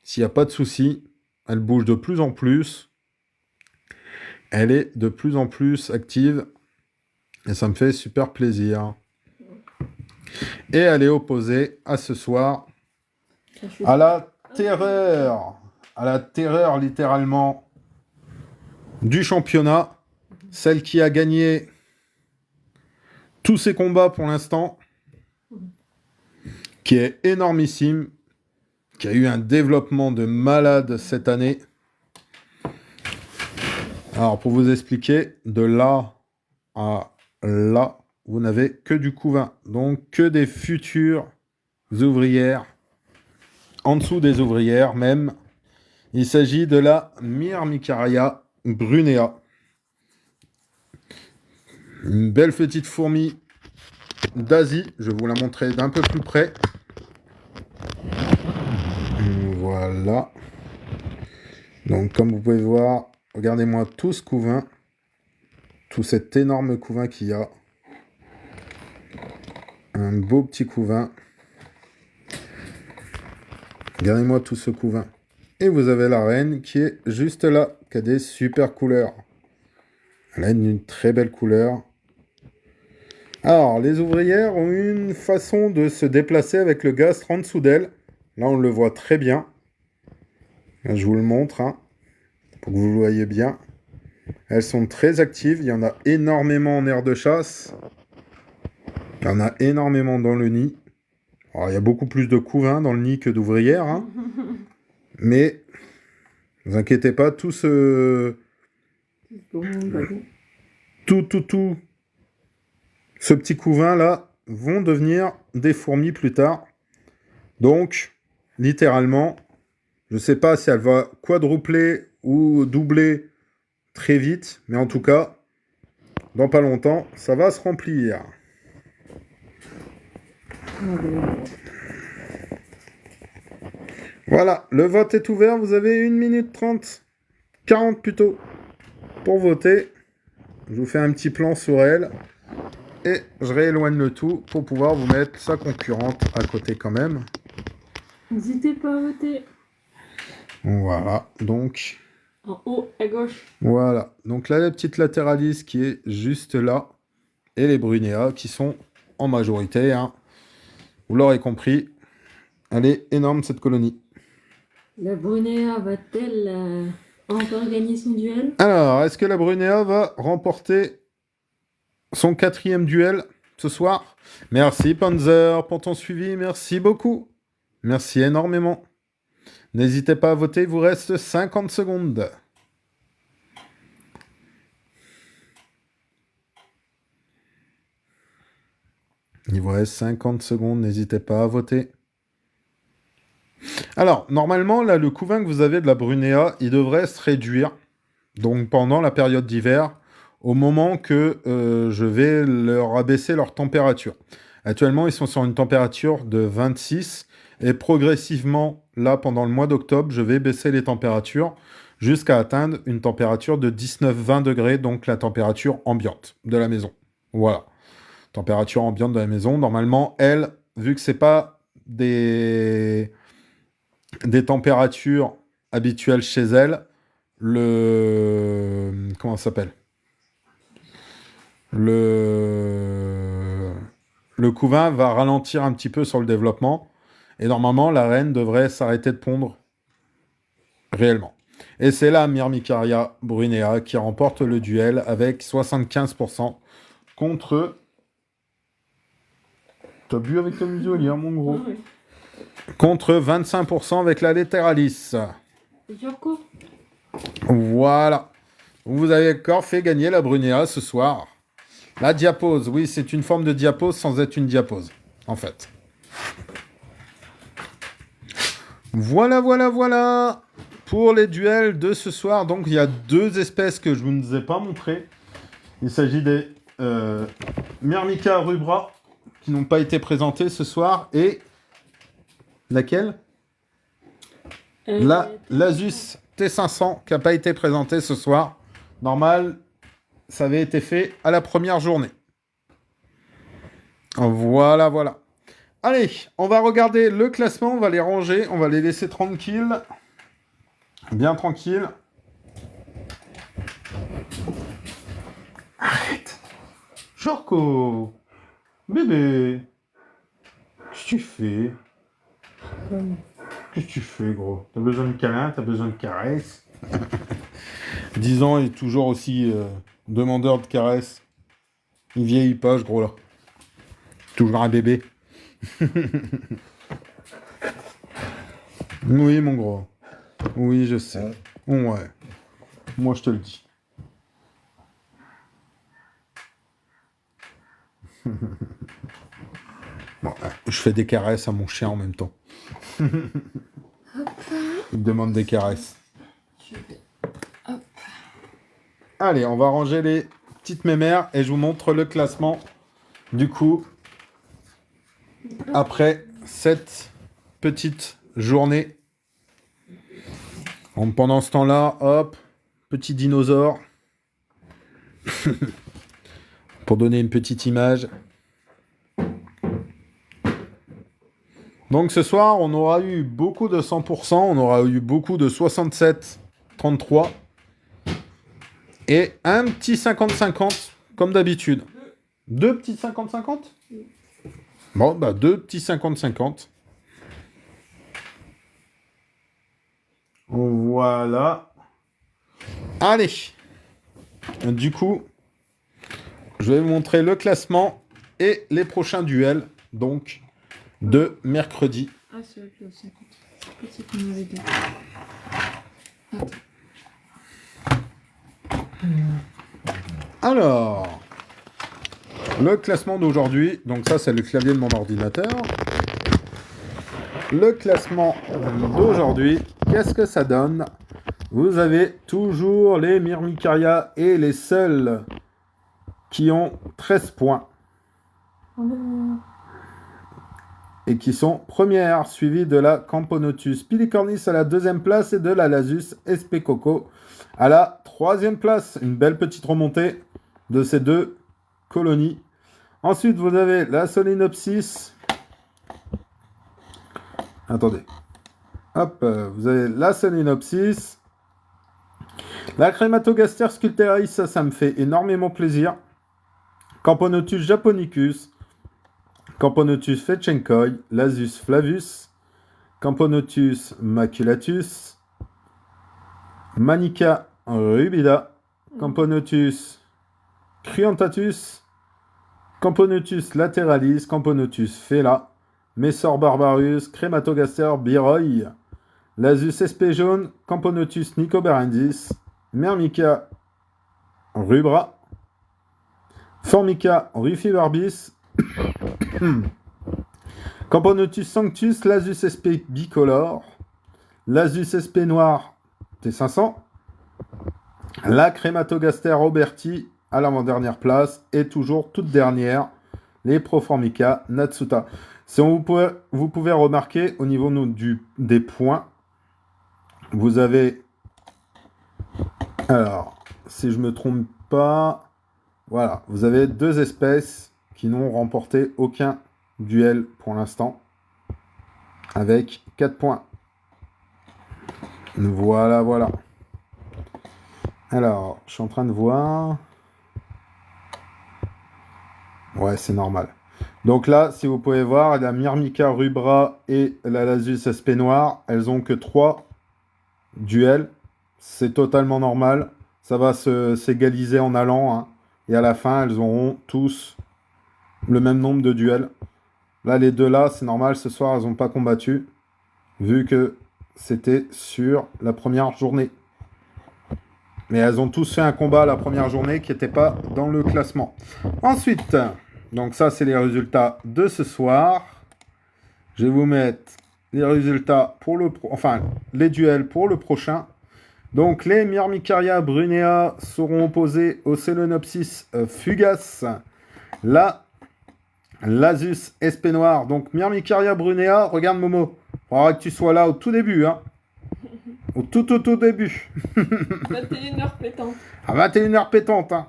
s'il n'y a pas de souci. Elle bouge de plus en plus. Elle est de plus en plus active. Et ça me fait super plaisir. Et elle est opposée à ce soir à la terreur. À la terreur littéralement du championnat. Celle qui a gagné tous ses combats pour l'instant, qui est énormissime, qui a eu un développement de malade cette année. Alors, pour vous expliquer, de là à là, vous n'avez que du couvain, donc que des futures ouvrières, en dessous des ouvrières même. Il s'agit de la Myrmicaria brunea. Une belle petite fourmi d'Asie. Je vais vous la montrer d'un peu plus près. Voilà. Donc, comme vous pouvez voir, regardez-moi tout ce couvain. Tout cet énorme couvain qu'il y a. Un beau petit couvain. Regardez-moi tout ce couvain. Et vous avez la reine qui est juste là, qui a des super couleurs. Elle a une très belle couleur. Alors, les ouvrières ont une façon de se déplacer avec le gastre en dessous d'elles. Là, on le voit très bien. Je vous le montre, hein, pour que vous le voyez bien. Elles sont très actives. Il y en a énormément en aire de chasse. Il y en a énormément dans le nid. Alors, il y a beaucoup plus de couvains dans le nid que d'ouvrières. Hein. Mais, ne vous inquiétez pas, tout ce petit couvain là vont devenir des fourmis plus tard. Donc, littéralement, je ne sais pas si elle va quadrupler ou doubler très vite, mais en tout cas, dans pas longtemps, ça va se remplir. Voilà, le vote est ouvert, vous avez 1 minute 30, 40 plutôt, pour voter. Je vous fais un petit plan sur elle. Et je rééloigne le tout pour pouvoir vous mettre sa concurrente à côté quand même. N'hésitez pas à voter. Voilà, donc... En haut, à gauche. Voilà, donc là, la petite latéralis qui est juste là. Et les brunea qui sont en majorité. Hein. Vous l'aurez compris, elle est énorme cette colonie. La brunea va-t-elle encore gagner son duel? Alors, est-ce que la brunea va remporter son 4e duel ce soir? Merci Panzer pour ton suivi, merci beaucoup. Merci énormément. N'hésitez pas à voter, il vous reste 50 secondes. Il vous reste 50 secondes, n'hésitez pas à voter. Alors, normalement, là, le couvain que vous avez de la brunea, il devrait se réduire. Donc, pendant la période d'hiver, au moment que je vais leur abaisser leur température. Actuellement, ils sont sur une température de 26 et progressivement, là, pendant le mois d'octobre, je vais baisser les températures jusqu'à atteindre une température de 19-20 degrés, donc la température ambiante de la maison. Voilà. Température ambiante de la maison. Normalement, elle, vu que c'est pas des températures habituelles chez elle, comment ça s'appelle? Le couvain va ralentir un petit peu sur le développement et normalement la reine devrait s'arrêter de pondre réellement. Et c'est là Myrmicaria brunea qui remporte le duel avec 75% contre... T'as bu avec ta muselière, mon gros. Ah oui. Contre 25% avec la Laeteralis. Yoko. Voilà. Vous avez encore fait gagner la brunea ce soir. La diapose, oui, c'est une forme de diapose sans être une diapose, en fait. Voilà, voilà, voilà pour les duels de ce soir. Donc, il y a 2 espèces que je ne vous ai pas montrées. Il s'agit des Myrmica rubra qui n'ont pas été présentées ce soir. Et laquelle l'Asus T500 qui n'a pas été présentée ce soir. Normal, ça avait été fait à la première journée. Voilà, voilà. Allez, on va regarder le classement, on va les ranger, on va les laisser tranquilles. Bien tranquilles. Arrête. Jorko. Bébé. Qu'est-ce que tu fais? Qu'est-ce que tu fais, gros? T'as besoin de câlin, t'as besoin de caresses. 10 ans et toujours aussi demandeur de caresses. Il vieillit pas, ce gros-là. Toujours un bébé. Oui, mon gros. Oui, je sais. Ouais. Moi, je te le dis. Bon, je fais des caresses à mon chien en même temps. Il me demande des caresses. Hop. Allez, on va ranger les petites mémères et je vous montre le classement du coup après cette petite journée. Donc, pendant ce temps-là, hop, petit dinosaure. Pour donner une petite image. Donc ce soir, on aura eu beaucoup de 100%, on aura eu beaucoup de 67-33 et un petit 50-50 comme d'habitude. 2 petits 50-50 ? Bon, bah 2 petits 50-50. Voilà. Allez. Du coup, je vais vous montrer le classement et les prochains duels, donc, de mercredi. Ah, c'est vrai que le 50. Peut-être qu'on avait dit. Alors, le classement d'aujourd'hui, donc ça c'est le clavier de mon ordinateur. Le classement d'aujourd'hui, qu'est-ce que ça donne? Vous avez toujours les Myrmicaria et les seuls qui ont 13 points. Et qui sont premières, suivies de la Camponotus pilicornis à la 2e place et de la Lasus SP Coco à la 3e place. Une belle petite remontée de ces 2 colonies. Ensuite, vous avez la Solenopsis. Attendez. Hop, vous avez la Solenopsis. La Crématogaster sculptaris, ça me fait énormément plaisir. Camponotus japonicus. Camponotus fetchenkoi, Lasus flavus, Camponotus maculatus, Manica rubida, Camponotus cruentatus, Camponotus lateralis, Camponotus fela, Messor barbarus, Crématogaster biroi, Lasus SP jaune, Camponotus nicobarendis, Myrmica rubra, Formica rufibarbis, Camponotus sanctus, Lasus SP bicolore, Lasus SP noir T500, la Crématogaster Roberti à l'avant-dernière place et toujours toute dernière, les Proformica Natsuta. Si vous pouvez remarquer au niveau des points, vous avez... Alors, si je me trompe pas, voilà, vous avez 2 espèces qui n'ont remporté aucun duel pour l'instant, avec 4 points. Voilà, voilà. Alors, je suis en train de voir... Ouais, c'est normal. Donc là, si vous pouvez voir, la Myrmica Rubra et la Lasus SP Noir, elles ont que 3 duels. C'est totalement normal. Ça va s'égaliser en allant. Hein. Et à la fin, elles auront tous le même nombre de duels. Là, les deux là, c'est normal. Ce soir, elles n'ont pas combattu. Vu que c'était sur la première journée. Mais elles ont tous fait un combat la première journée qui n'était pas dans le classement. Ensuite, donc ça, c'est les résultats de ce soir. Je vais vous mettre les résultats pour les duels pour le prochain. Donc, les Myrmicaria brunea seront opposés au Solenopsis fugace. La Lasus SP Noir. Donc, Myrmicaria brunea, regarde Momo. Il faudra que tu sois là au tout début. Hein. Au tout début. 21h pétante. À 21h pétante. Hein.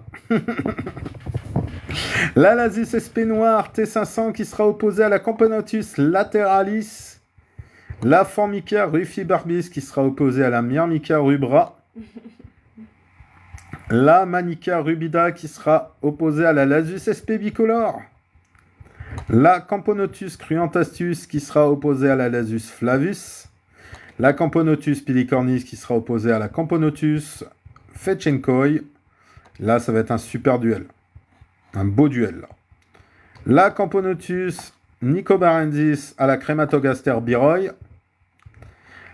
La Lasus SP Noir T500 qui sera opposée à la Camponotus lateralis. La Formica rufibarbis qui sera opposée à la Myrmica rubra. La Manica rubida qui sera opposée à la Lasus SP bicolore. La Camponotus cruentastus qui sera opposée à la Lasus flavus. La Camponotus pilicornis qui sera opposée à la Camponotus fetchenkoi. Là, ça va être un super duel. Un beau duel, là. La Camponotus nicobarensis à la Crématogaster biroi.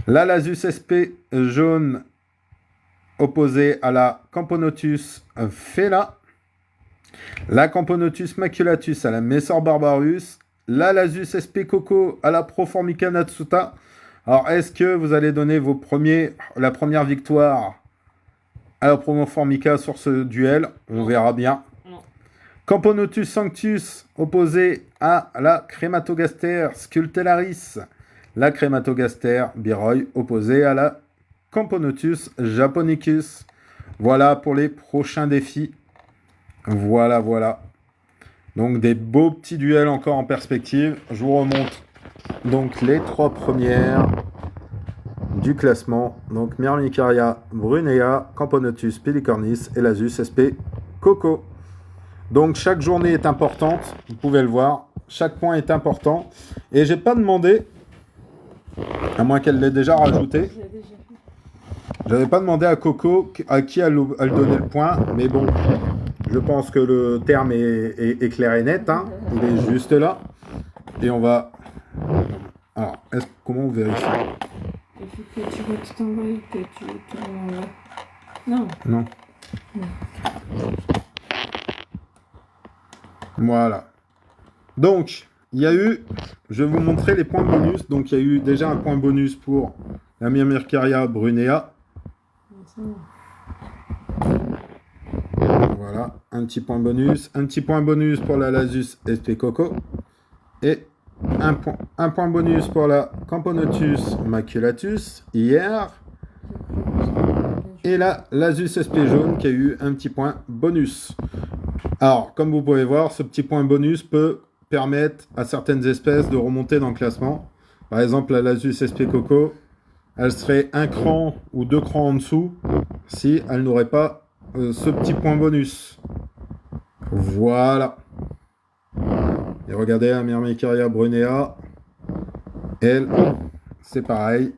La Lasus SP jaune opposée à la Camponotus fela. La Camponotus maculatus à la Messor barbarus. La Lasus SP coco à la Proformica natsuta. Alors, est-ce que vous allez donner la première victoire à la Proformica sur ce duel? On verra bien. Non. Camponotus sanctus opposé à la Crématogaster scultellaris. La Crématogaster biroi opposée à la Camponotus japonicus. Voilà pour les prochains défis. Voilà, voilà. Donc, des beaux petits duels encore en perspective. Je vous remonte donc les 3 premières du classement. Donc Myrmicaria brunea, Camponotus pilicornis et Lasus SP coco. Donc chaque journée est importante, vous pouvez le voir. Chaque point est important. Et j'ai pas demandé, à moins qu'elle l'ait déjà rajouté, j'avais pas demandé à Coco à qui elle donnait le point. Mais bon, je pense que le terme est clair et net. Hein. Il est juste là. Et on va... Alors, comment on vérifie? Il faut que tu vas tout envoyer, que tu t'envoies. Non. Non. Voilà. Donc, il y a eu... Je vais vous montrer les points bonus. Donc, il y a eu déjà un point bonus pour la Myrmicaria brunea. Voilà, un petit point bonus. Un petit point bonus pour la Lasus SP coco. Et... Un point bonus pour la Camponotus maculatus hier. Et la Lasus SP jaune qui a eu un petit point bonus. Alors, comme vous pouvez voir, ce petit point bonus peut permettre à certaines espèces de remonter dans le classement. Par exemple, la Lasus SP coco, elle serait un cran ou 2 crans en dessous si elle n'aurait pas ce petit point bonus. Voilà. Et regardez la Myrmicaria brunea. Elle, c'est pareil.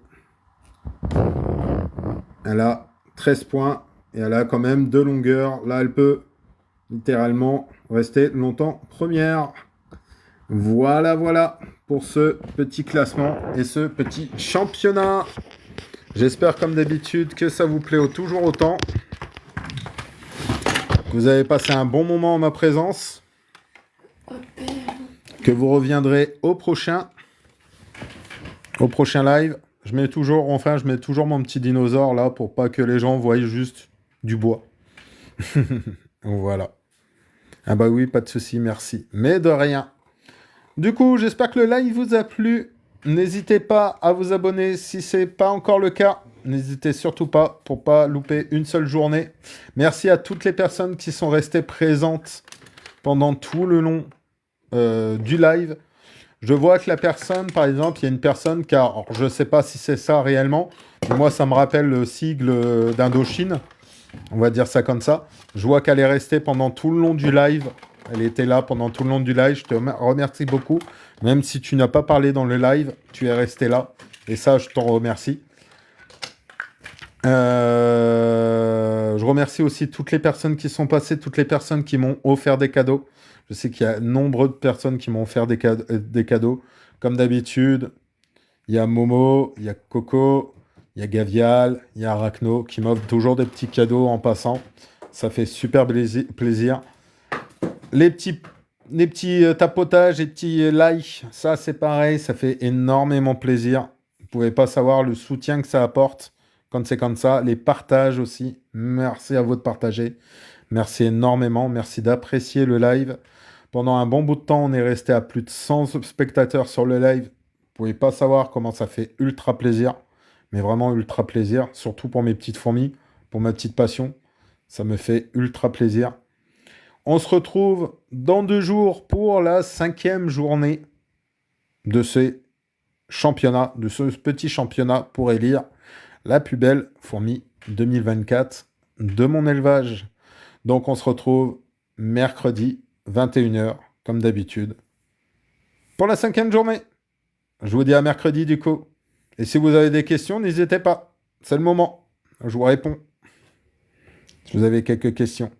Elle a 13 points. Et elle a quand même 2 longueurs. Là, elle peut littéralement rester longtemps première. Voilà, voilà pour ce petit classement et ce petit championnat. J'espère comme d'habitude que ça vous plaît toujours autant. Que vous avez passé un bon moment en ma présence. Que vous reviendrez au prochain live. Je mets toujours mon petit dinosaure là pour pas que les gens voient juste du bois. Voilà. Ah bah oui, pas de souci, merci. Mais de rien. Du coup, j'espère que le live vous a plu. N'hésitez pas à vous abonner si c'est pas encore le cas. N'hésitez surtout pas pour pas louper une seule journée. Merci à toutes les personnes qui sont restées présentes pendant tout le long du live. Je vois que la personne, par exemple, il y a une personne qui a, alors, je sais pas si c'est ça réellement, mais moi ça me rappelle le sigle d'Indochine. On va dire ça comme ça. Je vois qu'elle est restée pendant tout le long du live. Elle était là pendant tout le long du live. Je te remercie beaucoup. Même si tu n'as pas parlé dans le live, tu es resté là. Et ça, je t'en remercie. Je remercie aussi toutes les personnes qui sont passées, toutes les personnes qui m'ont offert des cadeaux. Je sais qu'il y a nombreuses personnes qui m'ont offert des cadeaux. Comme d'habitude, il y a Momo, il y a Coco, il y a Gavial, il y a Arachno qui m'offrent toujours des petits cadeaux en passant. Ça fait super plaisir. Les petits tapotages et petits likes, ça c'est pareil, ça fait énormément plaisir. Vous pouvez pas savoir le soutien que ça apporte quand c'est comme ça. Les partages aussi, merci à vous de partager. Merci énormément, merci d'apprécier le live. Pendant un bon bout de temps, on est resté à plus de 100 spectateurs sur le live. Vous pouvez pas savoir comment ça fait ultra plaisir, mais vraiment ultra plaisir, surtout pour mes petites fourmis, pour ma petite passion. Ça me fait ultra plaisir. On se retrouve dans 2 jours pour la 5e journée de ces championnats, de ce petit championnat pour élire la plus belle fourmi 2024 de mon élevage. Donc on se retrouve mercredi 21h, comme d'habitude, pour la 5e journée. Je vous dis à mercredi du coup. Et si vous avez des questions, n'hésitez pas. C'est le moment. Je vous réponds. Si vous avez quelques questions.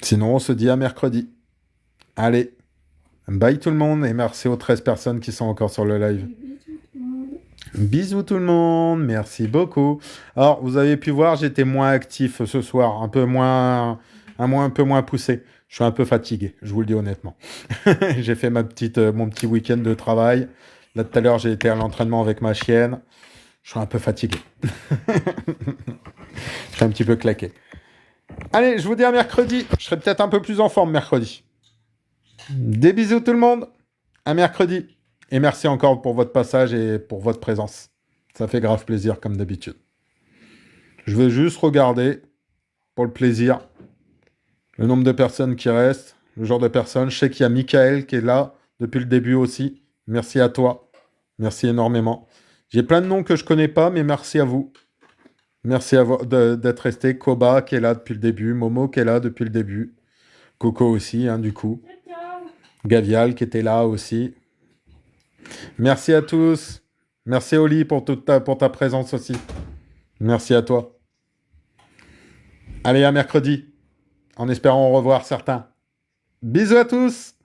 Sinon, on se dit à mercredi. Allez, bye tout le monde et merci aux 13 personnes qui sont encore sur le live. Bisous tout le monde, merci beaucoup. Alors, vous avez pu voir, j'étais moins actif ce soir, un peu moins poussé. Je suis un peu fatigué, je vous le dis honnêtement. J'ai fait mon petit week-end de travail. Là, tout à l'heure, j'ai été à l'entraînement avec ma chienne. Je suis un peu fatigué. Je suis un petit peu claqué. Allez, je vous dis à mercredi. Je serai peut-être un peu plus en forme mercredi. Des bisous tout le monde. À mercredi. Et merci encore pour votre passage et pour votre présence. Ça fait grave plaisir comme d'habitude. Je vais juste regarder, pour le plaisir, le nombre de personnes qui restent, le genre de personnes. Je sais qu'il y a Michael qui est là depuis le début aussi. Merci à toi. Merci énormément. J'ai plein de noms que je connais pas, mais merci à vous. Merci à vous d'être resté. Koba qui est là depuis le début. Momo qui est là depuis le début. Coco aussi, du coup. Gavial qui était là aussi. Merci à tous. Merci Oli pour ta présence aussi. Merci à toi. Allez, à mercredi. En espérant revoir certains. Bisous à tous.